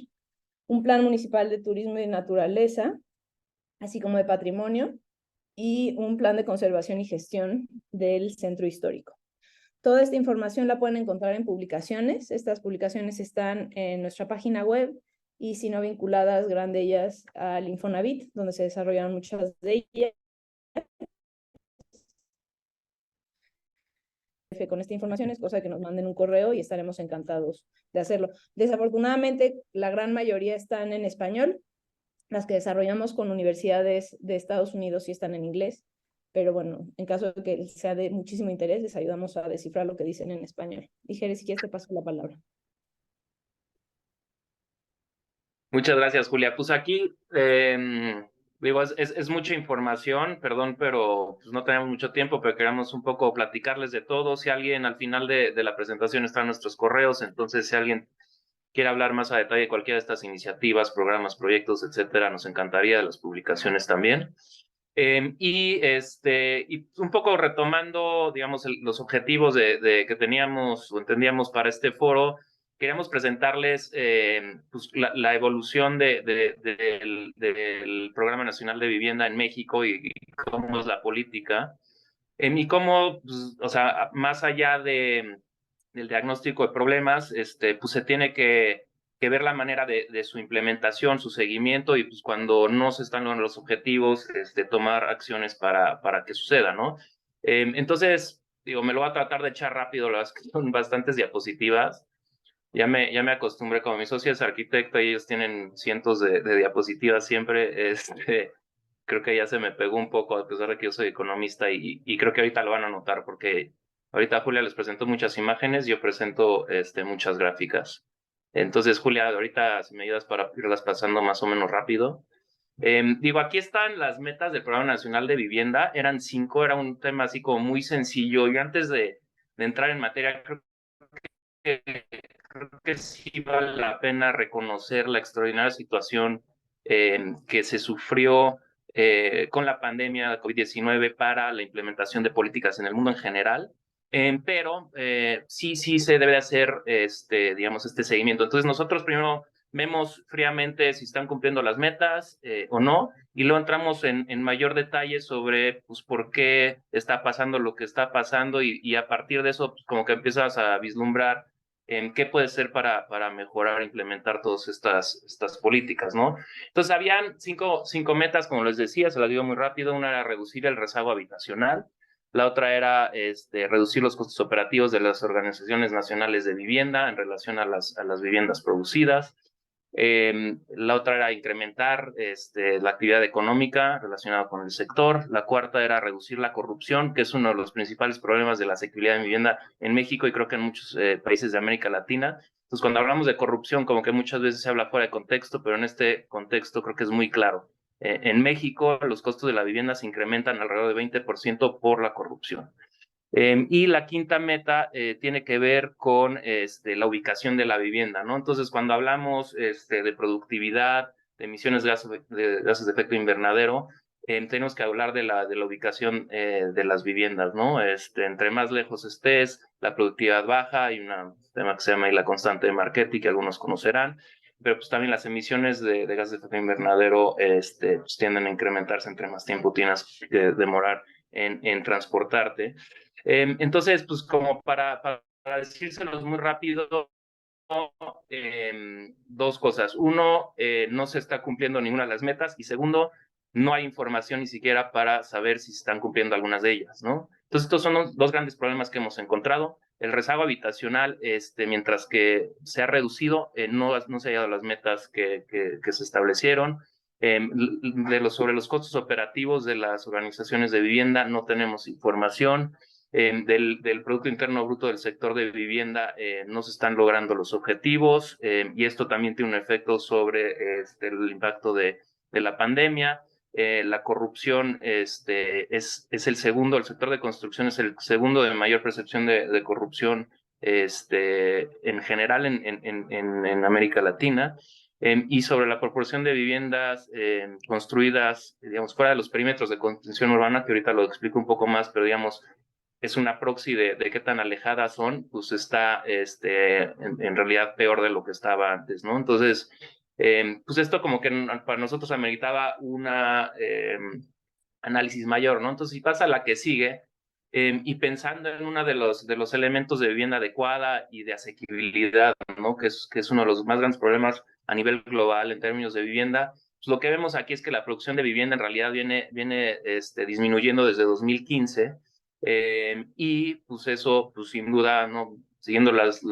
un plan municipal de turismo y naturaleza, así como de patrimonio, y un plan de conservación y gestión del centro histórico. Toda esta información la pueden encontrar en publicaciones. Estas publicaciones están en nuestra página web y si no vinculadas, gran de ellas al Infonavit, donde se desarrollaron muchas de ellas. Con esta información es cosa que nos manden un correo y estaremos encantados de hacerlo. Desafortunadamente, la gran mayoría están en español. Las que desarrollamos con universidades de Estados Unidos sí están en inglés, pero bueno, en caso de que sea de muchísimo interés, les ayudamos a descifrar lo que dicen en español. Y Jerez, si quieres te paso la palabra. Muchas gracias, Julia. Pues aquí, digo, es mucha información, perdón, pero pues no tenemos mucho tiempo, pero queremos un poco platicarles de todo. Si alguien al final de la presentación están nuestros correos, entonces si alguien quiere hablar más a detalle de cualquiera de estas iniciativas, programas, proyectos, etcétera, nos encantaría de las publicaciones también. Y un poco retomando, digamos, los objetivos que teníamos o entendíamos para este foro, queríamos presentarles pues, la evolución del Programa Nacional de Vivienda en México y cómo es la política. Y cómo, pues, o sea, más allá del diagnóstico de problemas, pues se tiene que ver la manera de su implementación, su seguimiento y pues cuando no se están logrando los objetivos, tomar acciones para que suceda, ¿no? Entonces, digo, me lo voy a tratar de echar rápido, las que son bastantes diapositivas. Ya me acostumbré, como mi socio es arquitecto y ellos tienen cientos de diapositivas siempre, creo que ya se me pegó un poco, a pesar de que yo soy economista y creo que ahorita lo van a notar porque ahorita Julia les presentó muchas imágenes, yo presento muchas gráficas. Entonces, Julia, ahorita si me ayudas para irlas pasando más o menos rápido. Digo, aquí están las metas del Programa Nacional de Vivienda, eran 5, era un tema así como muy sencillo y antes de entrar en materia, creo que sí vale la pena reconocer la extraordinaria situación que se sufrió con la pandemia de COVID-19 para la implementación de políticas en el mundo en general. Pero sí se debe hacer digamos, este seguimiento. Entonces nosotros primero vemos fríamente si están cumpliendo las metas o no, y luego entramos en mayor detalle sobre pues, por qué está pasando lo que está pasando, y a partir de eso pues, como que empiezas a vislumbrar en qué puede ser para mejorar, implementar todas estas políticas, ¿no? Entonces habían cinco metas, como les decía, se las digo muy rápido. Una era reducir el rezago habitacional. La otra era reducir los costos operativos de las organizaciones nacionales de vivienda en relación a las viviendas producidas. La otra era incrementar la actividad económica relacionada con el sector. La cuarta era reducir la corrupción, que es uno de los principales problemas de la asequibilidad de vivienda en México y creo que en muchos países de América Latina. Entonces, cuando hablamos de corrupción, como que muchas veces se habla fuera de contexto, pero en este contexto creo que es muy claro. En México, los costos de la vivienda se incrementan alrededor de 20% por la corrupción. Y la quinta meta tiene que ver con la ubicación de la vivienda, ¿no? Entonces, cuando hablamos de productividad, de emisiones de gases de efecto invernadero, tenemos que hablar de la ubicación de las viviendas, ¿no? Entre más lejos estés, la productividad baja. Hay un tema que se llama la constante de Marchetti, que algunos conocerán, pero pues también las emisiones de gases de efecto invernadero pues, tienden a incrementarse entre más tiempo tienes que demorar en transportarte. Entonces, pues como para decírselos muy rápido, dos cosas. Uno, no se está cumpliendo ninguna de las metas, y segundo, no hay información ni siquiera para saber si se están cumpliendo algunas de ellas, ¿no? Entonces, estos son los dos grandes problemas que hemos encontrado. El rezago habitacional, mientras que se ha reducido, no se ha llegado a las metas que se establecieron. Sobre los costos operativos de las organizaciones de vivienda no tenemos información. Del Producto Interno Bruto del sector de vivienda no se están logrando los objetivos, y esto también tiene un efecto sobre el impacto de la pandemia. La corrupción es el segundo, el sector de construcción es el segundo de mayor percepción de corrupción en general en América Latina. Y sobre la proporción de viviendas construidas, digamos, fuera de los perímetros de contención urbana, que ahorita lo explico un poco más, pero digamos, es una proxy de qué tan alejadas son, pues está en realidad peor de lo que estaba antes, ¿no? Entonces, pues esto como que para nosotros ameritaba una análisis mayor, ¿no? Entonces, si pasa la que sigue, y pensando en uno de los elementos de vivienda adecuada y de asequibilidad, ¿no? Que es uno de los más grandes problemas a nivel global en términos de vivienda, pues lo que vemos aquí es que la producción de vivienda en realidad viene disminuyendo desde 2015. Y pues eso, pues sin duda, ¿no? Siguiendo las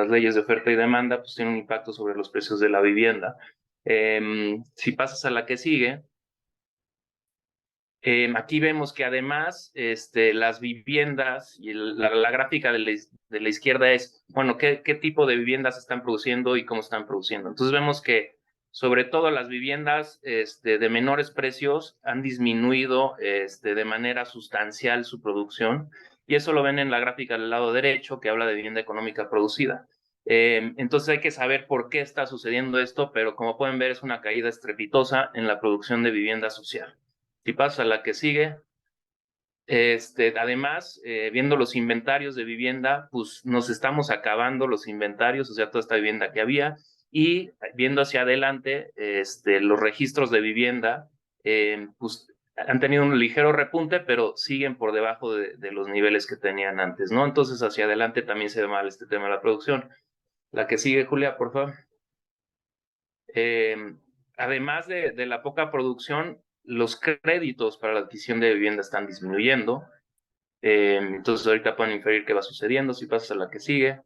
leyes de oferta y demanda, pues tiene un impacto sobre los precios de la vivienda. Si pasas a la que sigue, aquí vemos que además las viviendas, y la gráfica de la izquierda es, bueno, qué tipo de viviendas están produciendo y cómo están produciendo. Entonces vemos que sobre todo las viviendas de menores precios han disminuido de manera sustancial su producción, y eso lo ven en la gráfica del lado derecho, que habla de vivienda económica producida. Entonces hay que saber por qué está sucediendo esto, pero como pueden ver es una caída estrepitosa en la producción de vivienda social. Si pasa a la que sigue, además, viendo los inventarios de vivienda, pues nos estamos acabando los inventarios, o sea, toda esta vivienda que había, y viendo hacia adelante, los registros de vivienda, pues han tenido un ligero repunte, pero siguen por debajo de los niveles que tenían antes, ¿no? Entonces, hacia adelante también se ve mal este tema de la producción. La que sigue, Julia, por favor. Además de la poca producción, los créditos para la adquisición de vivienda están disminuyendo. Entonces ahorita pueden inferir qué va sucediendo si pasas a la que sigue.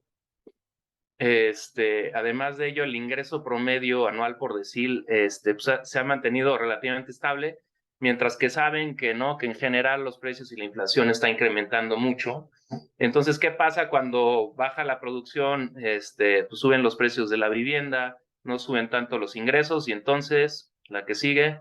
Además de ello, el ingreso promedio anual por decil pues, se ha mantenido relativamente estable, mientras que saben que no, que en general los precios y la inflación está incrementando mucho. Entonces, ¿qué pasa cuando baja la producción? Pues suben los precios de la vivienda, no suben tanto los ingresos, y entonces la que sigue,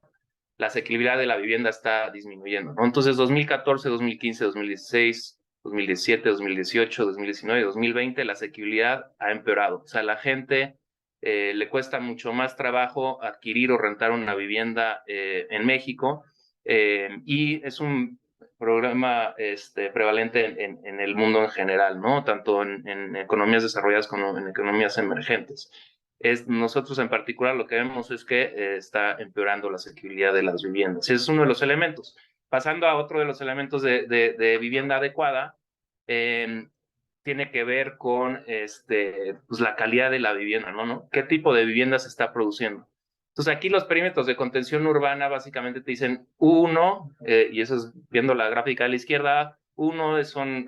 la asequibilidad de la vivienda está disminuyendo, ¿no? Entonces, 2014, 2015, 2016, 2017, 2018, 2019, 2020, la asequibilidad ha empeorado. O sea, la gente le cuesta mucho más trabajo adquirir o rentar una vivienda en México, y es un problema prevalente en el mundo en general, ¿no? Tanto en economías desarrolladas como en economías emergentes. Nosotros en particular lo que vemos es que está empeorando la asequibilidad de las viviendas. Ese es uno de los elementos. Pasando a otro de los elementos de vivienda adecuada, tiene que ver con pues la calidad de la vivienda, ¿no? ¿Qué tipo de vivienda se está produciendo? Entonces aquí los perímetros de contención urbana básicamente te dicen y eso es viendo la gráfica de la izquierda, son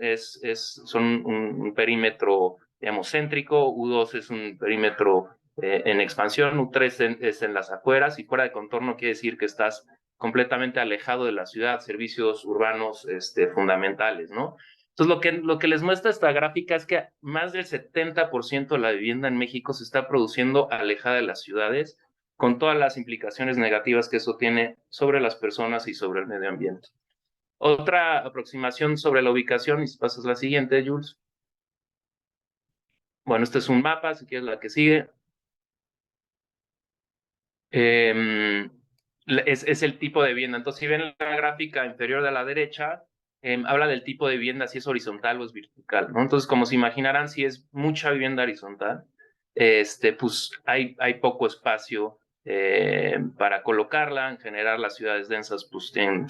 un perímetro, digamos, céntrico, U2 es un perímetro en expansión, U3 es en las afueras, y fuera de contorno quiere decir que estás completamente alejado de la ciudad, servicios urbanos fundamentales, ¿no? Entonces, lo que les muestra esta gráfica es que más del 70% de la vivienda en México se está produciendo alejada de las ciudades, con todas las implicaciones negativas que eso tiene sobre las personas y sobre el medio ambiente. Otra aproximación sobre la ubicación, y si pasas la siguiente, Jules. Bueno, este es un mapa, si quieres la que sigue. Es el tipo de vivienda. Entonces, si ven la gráfica inferior de la derecha, habla del tipo de vivienda, si es horizontal o es vertical, ¿no? Entonces, como se imaginarán, si es mucha vivienda horizontal, pues hay poco espacio para colocarla. En general, las ciudades densas pues tienen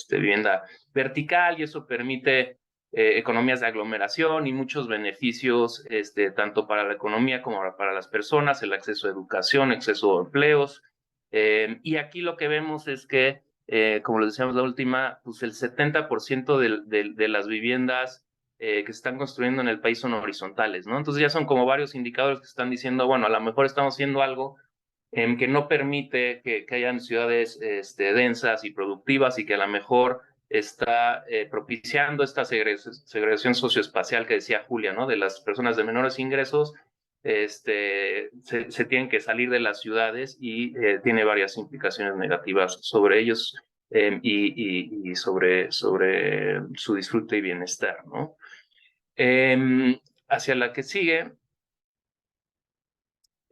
vivienda vertical, y eso permite economías de aglomeración y muchos beneficios, tanto para la economía como para las personas, el acceso a educación, acceso a empleos. Y aquí lo que vemos es que, como lo decíamos la última, pues el 70% de las viviendas que se están construyendo en el país son horizontales, ¿no? Entonces ya son como varios indicadores que están diciendo, bueno, a lo mejor estamos haciendo algo que no permite que hayan ciudades densas y productivas, y que a lo mejor está propiciando esta segregación socioespacial que decía Julia, ¿no? De las personas de menores ingresos, se tienen que salir de las ciudades, y tiene varias implicaciones negativas sobre ellos y sobre su disfrute y bienestar, ¿no? Hacia la que sigue,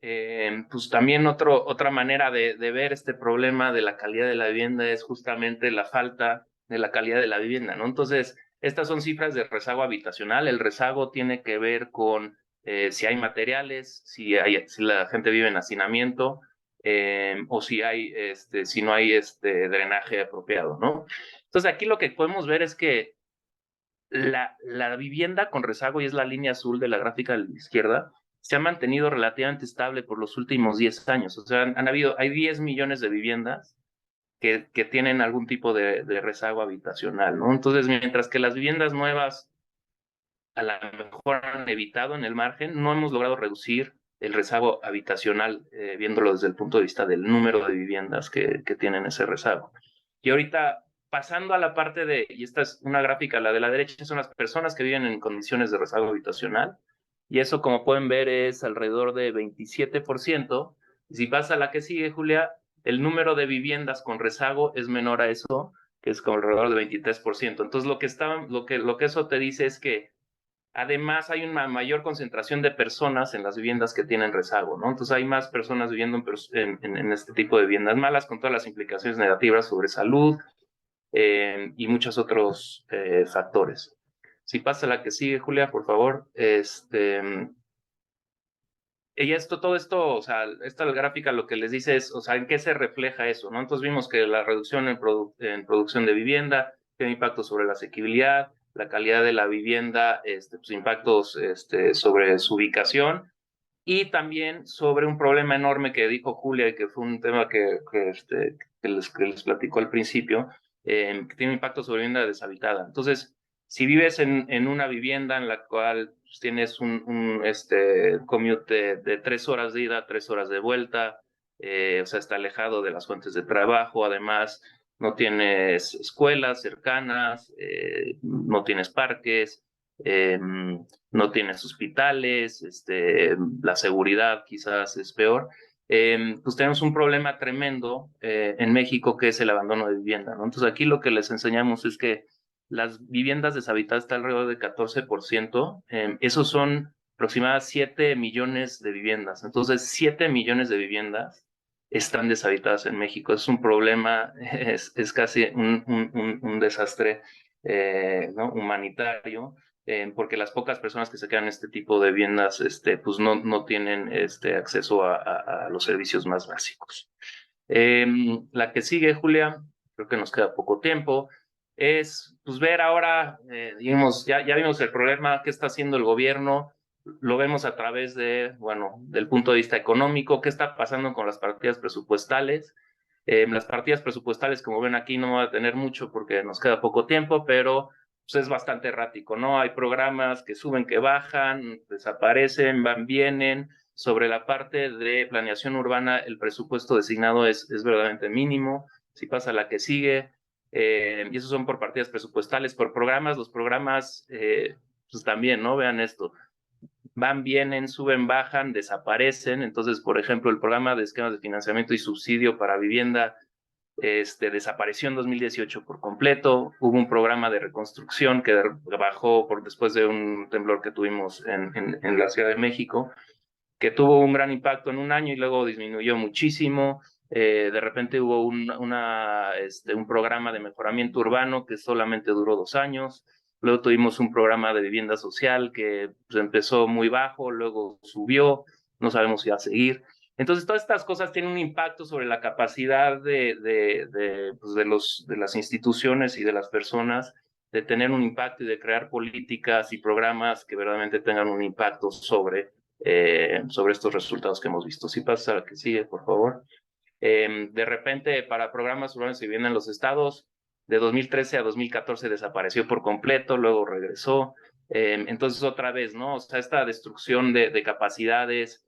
pues también otra manera de ver este problema de la calidad de la vivienda es justamente la falta de la calidad de la vivienda, ¿no? Entonces, estas son cifras de rezago habitacional. El rezago tiene que ver con si hay materiales, si la gente vive en hacinamiento, o si no hay drenaje apropiado, ¿no? Entonces, aquí lo que podemos ver es que la vivienda con rezago, y es la línea azul de la gráfica de la izquierda, se ha mantenido relativamente estable por los últimos 10 años. O sea, hay 10 millones de viviendas que tienen algún tipo de rezago habitacional, ¿no? Entonces, mientras que las viviendas nuevas a lo mejor han evitado en el margen, no hemos logrado reducir el rezago habitacional, viéndolo desde el punto de vista del número de viviendas que tienen ese rezago. Y ahorita, pasando a la parte y esta es una gráfica, la de la derecha son las personas que viven en condiciones de rezago habitacional, y eso, como pueden ver, es alrededor de 27%. Y si pasa a la que sigue, Julia, el número de viviendas con rezago es menor a eso, que es como alrededor de 23%. Entonces, lo que eso te dice es que además hay una mayor concentración de personas en las viviendas que tienen rezago, ¿no? Entonces hay más personas viviendo en este tipo de viviendas malas, con todas las implicaciones negativas sobre salud y muchos otros factores. Si pasa la que sigue, Julia, por favor. Todo esto, o sea, esta gráfica lo que les dice es, o sea, ¿en qué se refleja eso, no? Entonces vimos que la reducción en producción de vivienda tiene impacto sobre la asequibilidad, la calidad de la vivienda, pues impactos sobre su ubicación, y también sobre un problema enorme que dijo Julia, y que fue un tema que les platicó al principio, que tiene impacto sobre vivienda deshabitada. Entonces, si vives en una vivienda en la cual pues, tienes un commute de 3 horas de ida, 3 horas de vuelta, o sea, está alejado de las fuentes de trabajo, además no tienes escuelas cercanas, no tienes parques, no tienes hospitales, la seguridad quizás es peor. Pues tenemos un problema tremendo en México, que es el abandono de vivienda, ¿no? Entonces aquí lo que les enseñamos es que las viviendas deshabitadas están alrededor de 14%, esos son aproximadamente 7 millones de viviendas. Entonces 7 millones de viviendas están deshabitadas en México. Es un problema, es casi un desastre ¿no? humanitario, porque las pocas personas que se quedan en este tipo de viviendas pues no tienen acceso a los servicios más básicos. La que sigue, Julia, creo que nos queda poco tiempo, es pues ver ahora, ya vimos el problema que está haciendo el gobierno, lo vemos a través de, bueno, del punto de vista económico, qué está pasando con las partidas presupuestales. Las partidas presupuestales, como ven aquí, no va a tener mucho porque nos queda poco tiempo, pero pues, es bastante errático, ¿no? Hay programas que suben, que bajan, desaparecen, van, vienen. Sobre la parte de planeación urbana, el presupuesto designado es verdaderamente mínimo. Si pasa la que sigue, y esos son por partidas presupuestales, por programas, los programas, pues también, ¿no? Vean esto. Van, vienen, suben, bajan, desaparecen. Entonces, por ejemplo, el programa de esquemas de financiamiento y subsidio para vivienda desapareció en 2018 por completo. Hubo un programa de reconstrucción que bajó después de un temblor que tuvimos en la Ciudad de México, que tuvo un gran impacto en un año y luego disminuyó muchísimo. De repente hubo un programa de mejoramiento urbano que solamente duró 2 años. Luego tuvimos un programa de vivienda social que pues, empezó muy bajo, luego subió, no sabemos si va a seguir. Entonces, todas estas cosas tienen un impacto sobre la capacidad de las instituciones y de las personas de tener un impacto y de crear políticas y programas que verdaderamente tengan un impacto sobre estos resultados que hemos visto. Si pasa a la que sigue, por favor. De repente, para programas urbanos y vivienda en los estados, de 2013 a 2014 desapareció por completo, luego regresó. Entonces, otra vez, ¿no? O sea, esta destrucción de capacidades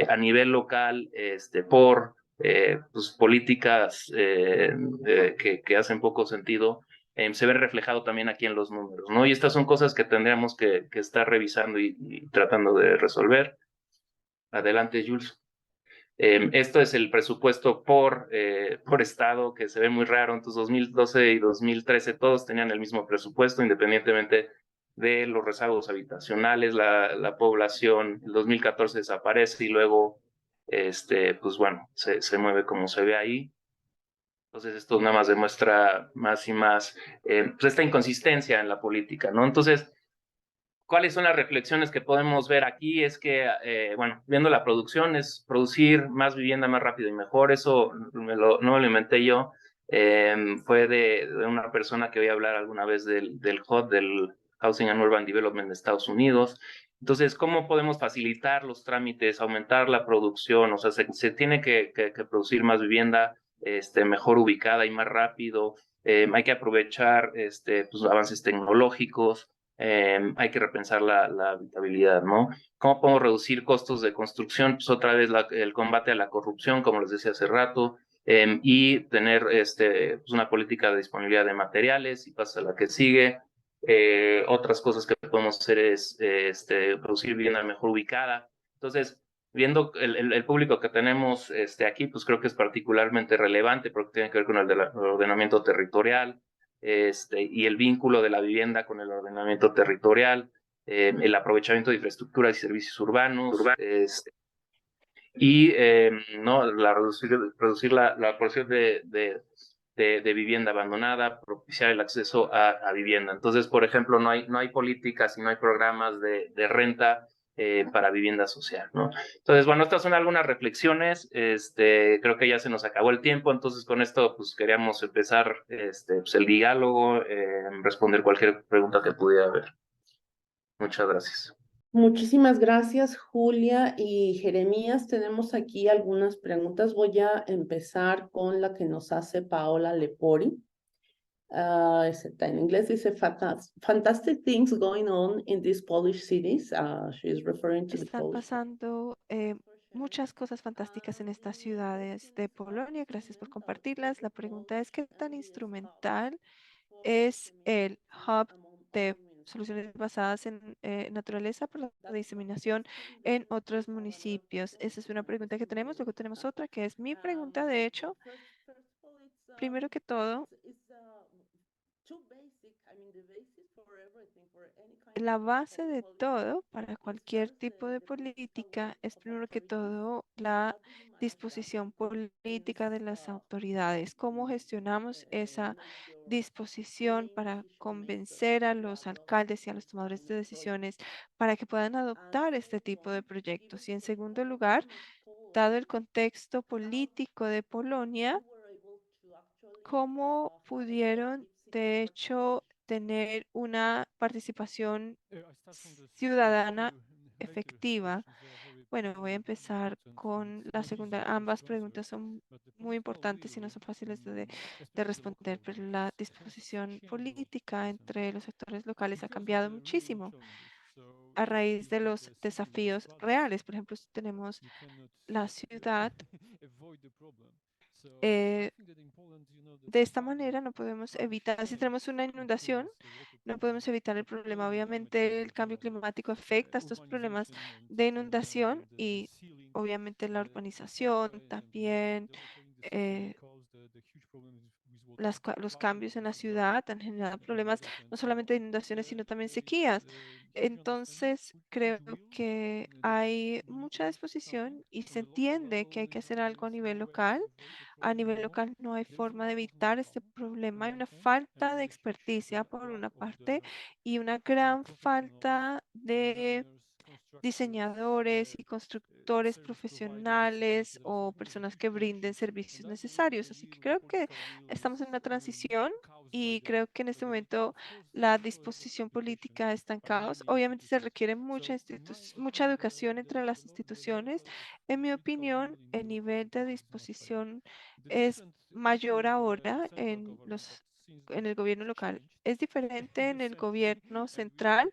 a nivel local por pues, políticas que hacen poco sentido, se ve reflejado también aquí en los números, ¿no? Y estas son cosas que tendríamos que estar revisando y tratando de resolver. Adelante, Jules. Esto es el presupuesto por estado, que se ve muy raro. Entonces, 2012 y 2013 todos tenían el mismo presupuesto, independientemente de los rezagos habitacionales, la población. El 2014 desaparece y luego, pues bueno, se mueve como se ve ahí. Entonces, esto nada más demuestra más y más pues esta inconsistencia en la política, ¿no? Entonces, ¿cuáles son las reflexiones que podemos ver aquí? Es que, bueno, viendo la producción, es producir más vivienda más rápido y mejor. Eso no me lo inventé yo. Fue de una persona que voy a hablar alguna vez del HUD, del Housing and Urban Development de Estados Unidos. Entonces, ¿cómo podemos facilitar los trámites, aumentar la producción? O sea, se tiene que producir más vivienda mejor ubicada y más rápido. Hay que aprovechar pues, avances tecnológicos. Hay que repensar la habitabilidad, ¿no? ¿Cómo podemos reducir costos de construcción? Pues otra vez el combate a la corrupción, como les decía hace rato, y tener pues una política de disponibilidad de materiales, y pasa a la que sigue. Otras cosas que podemos hacer es producir vivienda mejor ubicada. Entonces, viendo el público que tenemos aquí, pues creo que es particularmente relevante porque tiene que ver con el ordenamiento territorial, y el vínculo de la vivienda con el ordenamiento territorial, el aprovechamiento de infraestructuras y servicios urbanos, y ¿no? Reducir la porción de vivienda abandonada, propiciar el acceso a vivienda. Entonces, por ejemplo, no hay políticas y no hay programas de renta para vivienda social, ¿no? Entonces, bueno, estas son algunas reflexiones. Creo que ya se nos acabó el tiempo, entonces con esto pues queríamos empezar pues, el diálogo, responder cualquier pregunta que pudiera haber. Muchas gracias. Muchísimas gracias, Julia y Jeremías. Tenemos aquí algunas preguntas. Voy a empezar con la que nos hace Paola Lepori. Está en inglés, dice fantastic things going on in these Polish cities. She's referring to the Están Polish. pasando muchas cosas fantásticas en estas ciudades de Polonia. Gracias por compartirlas. La pregunta es, ¿qué tan instrumental es el hub de soluciones basadas en naturaleza para la diseminación en otros municipios? Esa es una pregunta que tenemos. Luego tenemos otra que es mi pregunta, de hecho. Primero que todo, La base de todo para cualquier tipo de política es primero que todo la disposición política de las autoridades. ¿Cómo gestionamos esa disposición para convencer a los alcaldes y a los tomadores de decisiones para que puedan adoptar este tipo de proyectos? Y en segundo lugar, dado el contexto político de Polonia, ¿cómo pudieron, de hecho, tener una participación ciudadana efectiva? Bueno, voy a empezar con la segunda. Ambas preguntas son muy importantes y no son fáciles de responder, pero la disposición política entre los sectores locales ha cambiado muchísimo a raíz de los desafíos reales. Por ejemplo, si tenemos la ciudad, de esta manera no podemos evitar, si tenemos una inundación, no podemos evitar el problema. Obviamente el cambio climático afecta estos problemas de inundación y obviamente la urbanización también. eh, los cambios en la ciudad han generado problemas no solamente de inundaciones, sino también sequías. Entonces, creo que hay mucha disposición y se entiende que hay que hacer algo a nivel local. A nivel local no hay forma de evitar este problema. Hay una falta de experticia por una parte y una gran falta de diseñadores y constructores profesionales o personas que brinden servicios necesarios. Así que creo que estamos en una transición y creo que en este momento la disposición política está en caos. Obviamente se requiere mucha educación entre las instituciones. En mi opinión, el nivel de disposición es mayor ahora en el gobierno local. Es diferente en el gobierno central,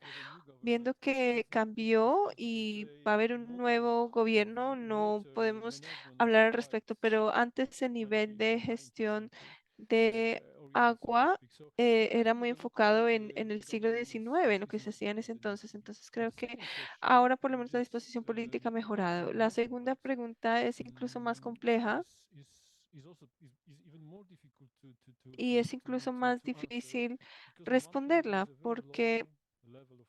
viendo que cambió y va a haber un nuevo gobierno, no podemos hablar al respecto, pero antes el nivel de gestión de agua era muy enfocado en el siglo XIX, en lo que se hacía en ese entonces. Entonces creo que ahora por lo menos la disposición política ha mejorado. La segunda pregunta es incluso más compleja y es incluso más difícil responderla porque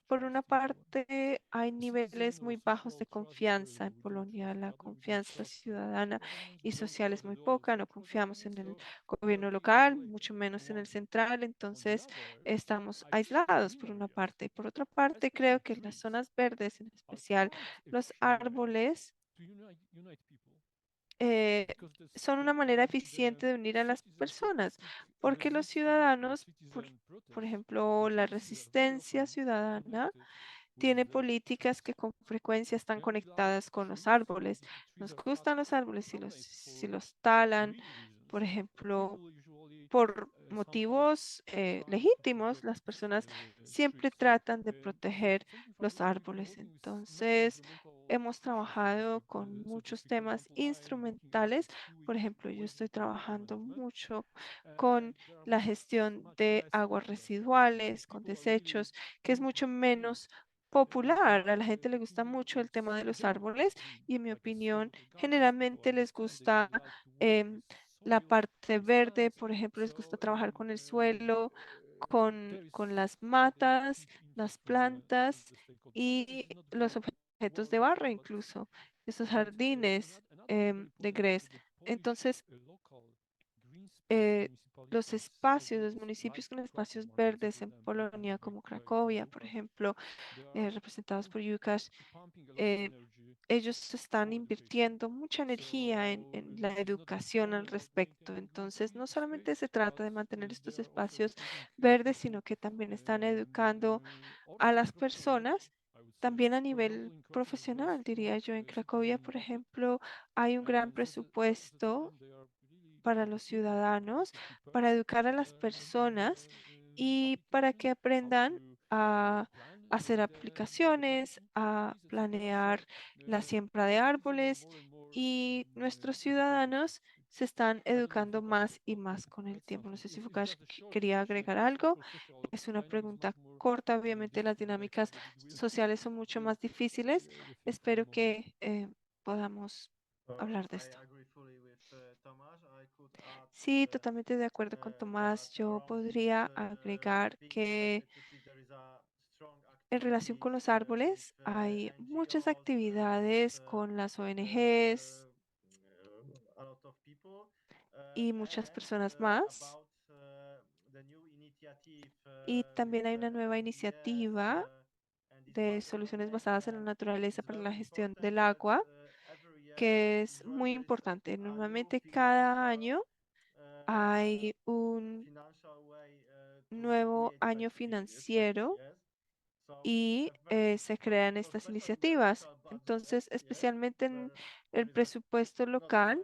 por una parte, hay niveles muy bajos de confianza en Polonia. La confianza ciudadana y social es muy poca. No confiamos en el gobierno local, mucho menos en el central. Entonces, estamos aislados por una parte. Por otra parte, creo que las zonas verdes, en especial los árboles, eh, son una manera eficiente de unir a las personas, porque los ciudadanos, por ejemplo, la resistencia ciudadana, tiene políticas que con frecuencia están conectadas con los árboles. Nos gustan los árboles si los talan, por ejemplo, por motivos legítimos, las personas siempre tratan de proteger los árboles. Entonces, hemos trabajado con muchos temas instrumentales. Por ejemplo, yo estoy trabajando mucho con la gestión de aguas residuales, con desechos, que es mucho menos popular. A la gente le gusta mucho el tema de los árboles y en mi opinión, generalmente les gusta la parte verde. Por ejemplo, les gusta trabajar con el suelo, con las matas, las plantas y los objetos de barro incluso, esos jardines de grés. Entonces, eh, los municipios con espacios verdes en Polonia, como Cracovia, por ejemplo, representados por Łukasz, eh, ellos están invirtiendo mucha energía en la educación al respecto. Entonces, no solamente se trata de mantener estos espacios verdes, sino que también están educando a las personas, también a nivel profesional, diría yo. En Cracovia, por ejemplo, hay un gran presupuesto para los ciudadanos, para educar a las personas y para que aprendan a hacer aplicaciones, a planear la siembra de árboles y nuestros ciudadanos se están educando más y más con el tiempo. No sé si Fukash quería agregar algo. Es una pregunta corta. Obviamente las dinámicas sociales son mucho más difíciles. Espero que podamos hablar de esto. Sí, totalmente de acuerdo con Tomás. Yo podría agregar que en relación con los árboles hay muchas actividades con las ONGs y muchas personas más. Y también hay una nueva iniciativa de soluciones basadas en la naturaleza para la gestión del agua, que es muy importante. Normalmente cada año hay un nuevo año financiero y se crean estas iniciativas. Entonces, especialmente en el presupuesto local,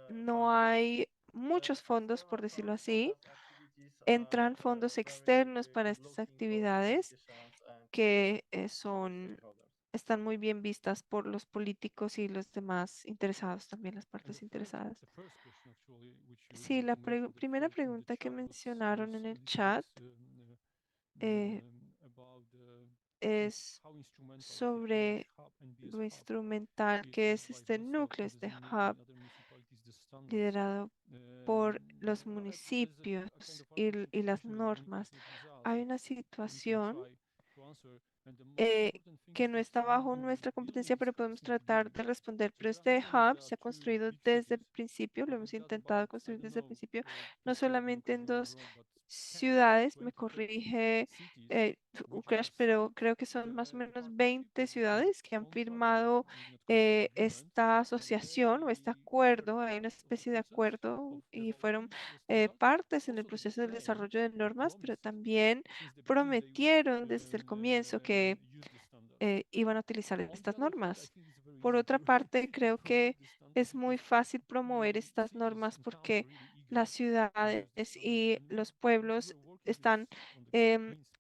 no hay muchos fondos, por decirlo así. Entran fondos externos para estas actividades que están muy bien vistas por los políticos y los demás interesados, también las partes interesadas. Sí, la primera pregunta que mencionaron en el chat eh, es sobre lo instrumental que es este núcleo, este hub liderado por los municipios y las normas. Hay una situación eh, que no está bajo nuestra competencia, pero podemos tratar de responder. Pero este hub se ha construido desde el principio, lo hemos intentado construir desde el principio, no solamente en dos ciudades, me corrige Ukash, pero creo que son más o menos 20 ciudades que han firmado esta asociación o este acuerdo, hay una especie de acuerdo y fueron partes en el proceso del desarrollo de normas, pero también prometieron desde el comienzo que iban a utilizar estas normas. Por otra parte, creo que es muy fácil promover estas normas porque las ciudades y los pueblos están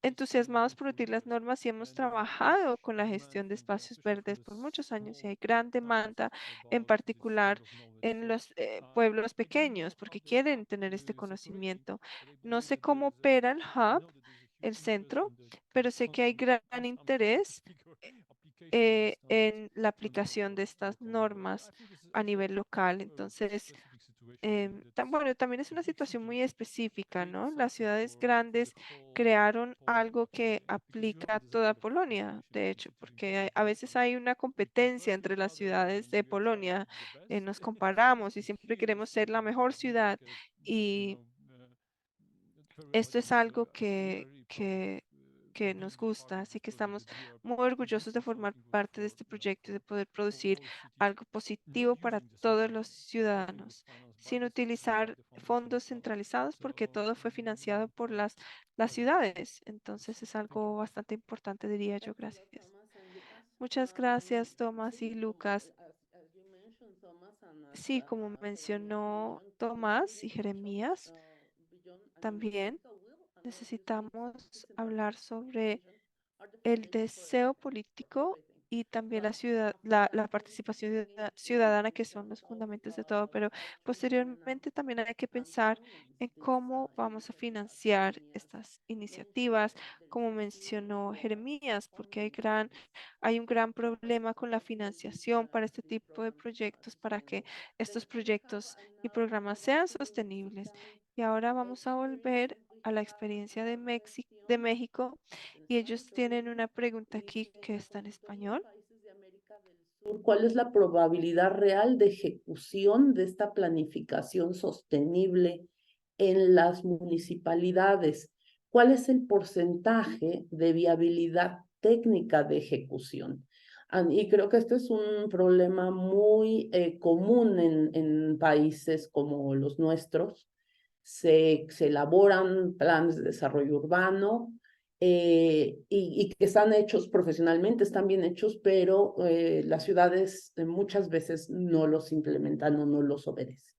entusiasmados por utilizar las normas y hemos trabajado con la gestión de espacios verdes por muchos años y hay gran demanda, en particular en los pueblos pequeños, porque quieren tener este conocimiento. No sé cómo opera el hub, el centro, pero sé que hay gran interés en la aplicación de estas normas a nivel local. Entonces, bueno, también es una situación muy específica, ¿no? Las ciudades grandes crearon algo que aplica a toda Polonia, de hecho, porque a veces hay una competencia entre las ciudades de Polonia. Nos comparamos y siempre queremos ser la mejor ciudad y esto es algo que nos gusta, así que estamos muy orgullosos de formar parte de este proyecto y de poder producir algo positivo para todos los ciudadanos, sin utilizar fondos centralizados, porque todo fue financiado por las ciudades. Entonces es algo bastante importante, diría yo. Gracias. Muchas gracias, Tomás y Lucas. Sí, como mencionó Tomás y Jeremías, también necesitamos hablar sobre el deseo político y también la participación ciudadana, que son los fundamentos de todo, pero posteriormente también hay que pensar en cómo vamos a financiar estas iniciativas, como mencionó Jeremías, porque hay un gran problema con la financiación para este tipo de proyectos, para que estos proyectos y programas sean sostenibles. Y ahora vamos a volver a la experiencia de México y ellos tienen una pregunta aquí que está en español. ¿Cuál es la probabilidad real de ejecución de esta planificación sostenible en las municipalidades? ¿Cuál es el porcentaje de viabilidad técnica de ejecución? Y creo que este es un problema muy común en países como los nuestros. Se elaboran planes de desarrollo urbano, y que están hechos profesionalmente, están bien hechos, pero las ciudades muchas veces no los implementan o no los obedecen.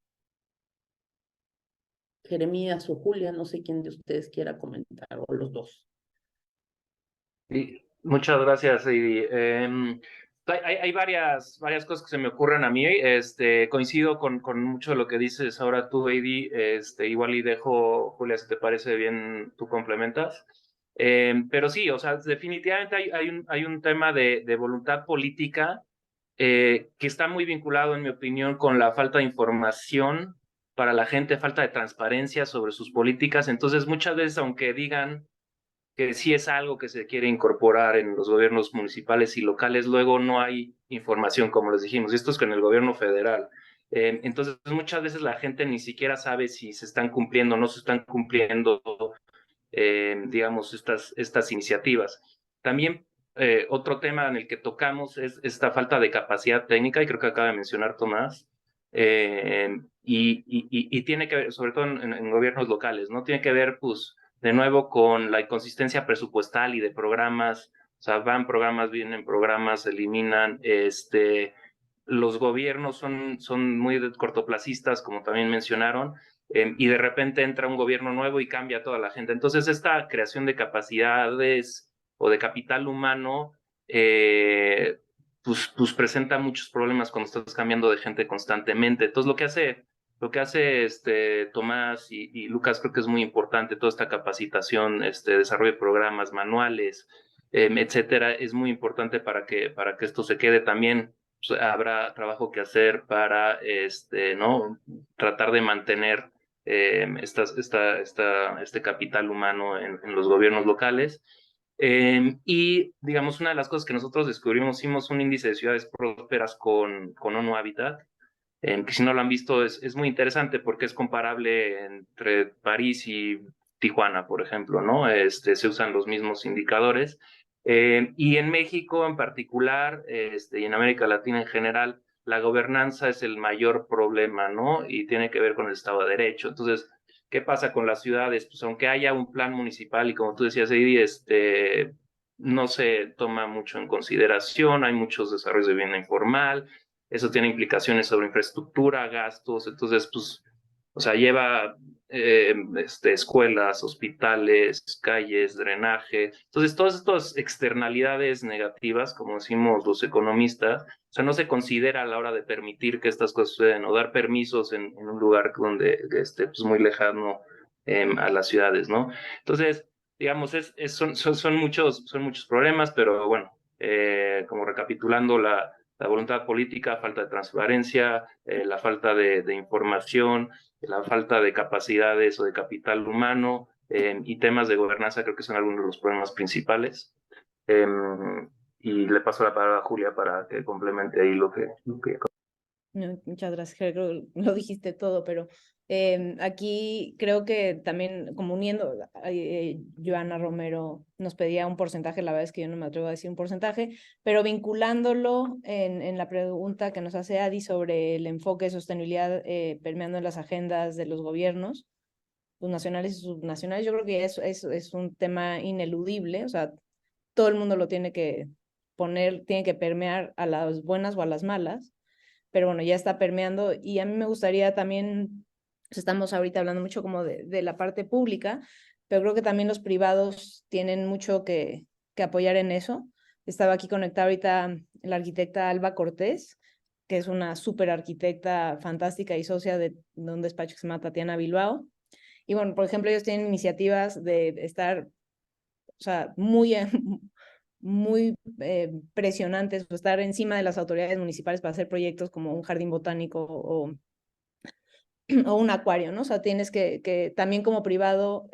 Jeremías o Julia, no sé quién de ustedes quiera comentar, o los dos. Sí, muchas gracias, Heidi. Hay varias cosas que se me ocurren a mí. Coincido con mucho de lo que dices ahora tú, Heidi. Igual y dejo, Julia, si te parece bien, tú complementas. Pero sí, o sea, definitivamente hay un tema de voluntad política que está muy vinculado, en mi opinión, con la falta de información para la gente, falta de transparencia sobre sus políticas. Entonces, muchas veces, aunque digan que sí es algo que se quiere incorporar en los gobiernos municipales y locales, luego no hay información, como les dijimos, y esto es con el gobierno federal. Entonces, muchas veces la gente ni siquiera sabe si se están cumpliendo o no se están cumpliendo, digamos, estas iniciativas. También otro tema en el que tocamos es esta falta de capacidad técnica, y creo que acaba de mencionar Tomás, y tiene que ver, sobre todo en gobiernos locales, ¿no? Tiene que ver, pues, de nuevo con la inconsistencia presupuestal y de programas, o sea, van programas, vienen programas, se eliminan, los gobiernos son muy cortoplacistas, como también mencionaron, y de repente entra un gobierno nuevo y cambia a toda la gente. Entonces, esta creación de capacidades o de capital humano, pues presenta muchos problemas cuando estás cambiando de gente constantemente. Entonces, lo que hace Tomás y Lucas, creo que es muy importante, toda esta capacitación, desarrollo de programas, manuales, etcétera, es muy importante para que esto se quede. También pues, habrá trabajo que hacer para ¿no? tratar de mantener este capital humano en los gobiernos locales. Y digamos, una de las cosas que nosotros descubrimos, hicimos un índice de ciudades prósperas con ONU Habitat, que si no lo han visto es muy interesante porque es comparable entre París y Tijuana, por ejemplo, ¿no? Se usan los mismos indicadores. Y en México en particular, y en América Latina en general, la gobernanza es el mayor problema, ¿no? Y tiene que ver con el Estado de Derecho. Entonces, ¿qué pasa con las ciudades? Pues aunque haya un plan municipal y como tú decías, Heidi, no se toma mucho en consideración, hay muchos desarrollos de vivienda informal, eso tiene implicaciones sobre infraestructura, gastos, entonces, pues, o sea, lleva escuelas, hospitales, calles, drenaje. Entonces, todas estas externalidades negativas, como decimos los economistas, o sea, no se considera a la hora de permitir que estas cosas sucedan o dar permisos en un lugar donde esté pues, muy lejano a las ciudades, ¿no? Entonces, digamos, son muchos problemas, pero bueno, como recapitulando la voluntad política, falta de transparencia, la falta de información, la falta de capacidades o de capital humano y temas de gobernanza creo que son algunos de los problemas principales. Y le paso la palabra a Julia para que complemente ahí lo que... Muchas gracias, creo que lo dijiste todo, pero aquí creo que también, como uniendo, Joana Romero nos pedía un porcentaje, la verdad es que yo no me atrevo a decir un porcentaje, pero vinculándolo en la pregunta que nos hace Adi sobre el enfoque de sostenibilidad permeando en las agendas de los gobiernos, pues, nacionales y subnacionales, yo creo que es un tema ineludible, o sea, todo el mundo lo tiene que poner, tiene que permear a las buenas o a las malas, pero bueno, ya está permeando y a mí me gustaría también, pues estamos ahorita hablando mucho como de la parte pública, pero creo que también los privados tienen mucho que apoyar en eso. Estaba aquí conectada ahorita la arquitecta Alba Cortés, que es una súper arquitecta fantástica y socia de un despacho que se llama Tatiana Bilbao. Y bueno, por ejemplo, ellos tienen iniciativas de estar, o sea, muy presionantes, o estar encima de las autoridades municipales para hacer proyectos como un jardín botánico o un acuario, ¿no? O sea, tienes que también como privado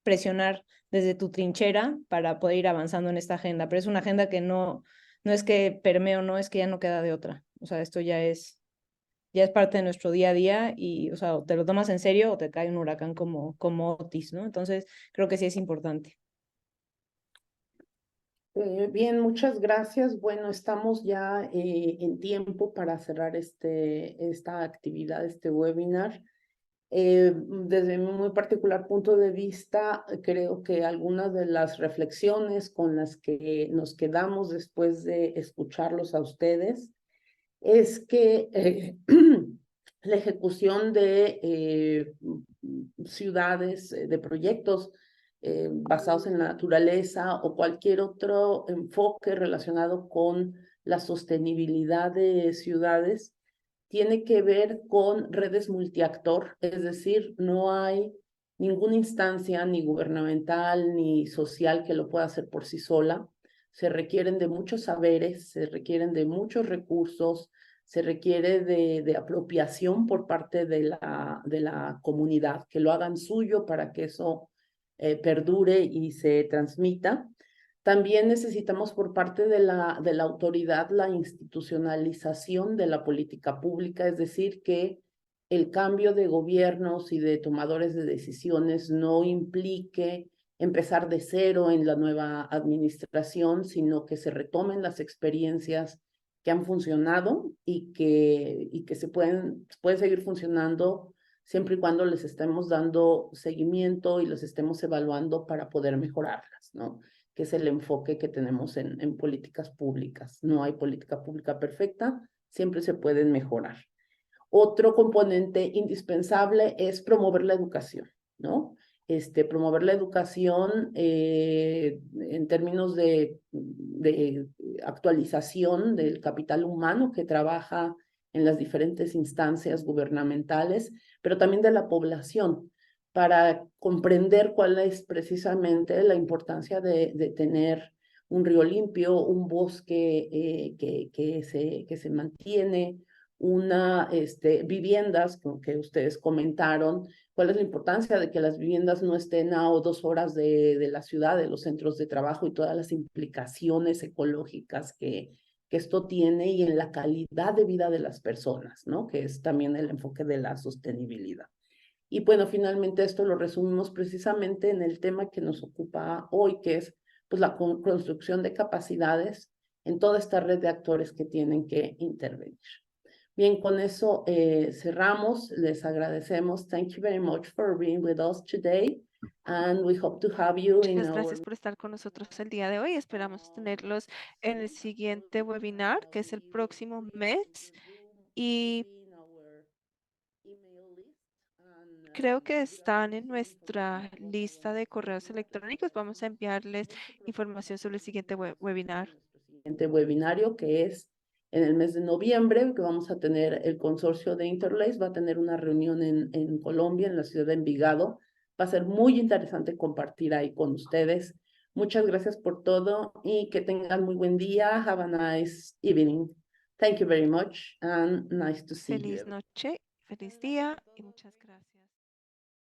presionar desde tu trinchera para poder ir avanzando en esta agenda, pero es una agenda que no es que permeo, no es que ya no queda de otra, o sea, esto ya es parte de nuestro día a día y, o sea, o te lo tomas en serio o te cae un huracán como Otis, ¿no? Entonces, creo que sí es importante. Bien, muchas gracias. Bueno, estamos ya en tiempo para cerrar esta actividad, este webinar. Desde mi muy particular punto de vista, creo que algunas de las reflexiones con las que nos quedamos después de escucharlos a ustedes es que la ejecución de ciudades, de proyectos basados en la naturaleza o cualquier otro enfoque relacionado con la sostenibilidad de ciudades, tiene que ver con redes multiactor, es decir, no hay ninguna instancia ni gubernamental ni social que lo pueda hacer por sí sola, se requieren de muchos saberes, se requieren de muchos recursos, se requiere de apropiación por parte de la comunidad, que lo hagan suyo para que eso perdure y se transmita. También necesitamos por parte de la autoridad la institucionalización de la política pública, es decir, que el cambio de gobiernos y de tomadores de decisiones no implique empezar de cero en la nueva administración, sino que se retomen las experiencias que han funcionado y que se pueden seguir funcionando siempre y cuando les estemos dando seguimiento y los estemos evaluando para poder mejorarlas, ¿no? Que es el enfoque que tenemos en políticas públicas. No hay política pública perfecta, siempre se pueden mejorar. Otro componente indispensable es promover la educación, ¿no? Promover la educación en términos de actualización del capital humano que trabaja en las diferentes instancias gubernamentales, pero también de la población, para comprender cuál es precisamente la importancia de tener un río limpio, un bosque que se mantiene, viviendas que ustedes comentaron, cuál es la importancia de que las viviendas no estén a 2 horas de la ciudad, de los centros de trabajo y todas las implicaciones ecológicas que esto tiene y en la calidad de vida de las personas, ¿no? Que es también el enfoque de la sostenibilidad. Y bueno, finalmente esto lo resumimos precisamente en el tema que nos ocupa hoy, que es pues la construcción de capacidades en toda esta red de actores que tienen que intervenir. Bien, con eso cerramos. Les agradecemos. Thank you very much for being with us today. And we hope to have you in Muchas gracias por estar con nosotros el día de hoy. Esperamos tenerlos en el siguiente webinar, que es el próximo mes. Y creo que están en nuestra lista de correos electrónicos. Vamos a enviarles información sobre el siguiente webinar. Siguiente webinario, que es en el mes de noviembre, que vamos a tener el consorcio de Interlace, va a tener una reunión en Colombia, en la ciudad de Envigado. Va a ser muy interesante compartir ahí con ustedes. Muchas gracias por todo y que tengan muy buen día. Have a nice evening. Thank you very much and nice to see you. Feliz noche, feliz día y muchas gracias.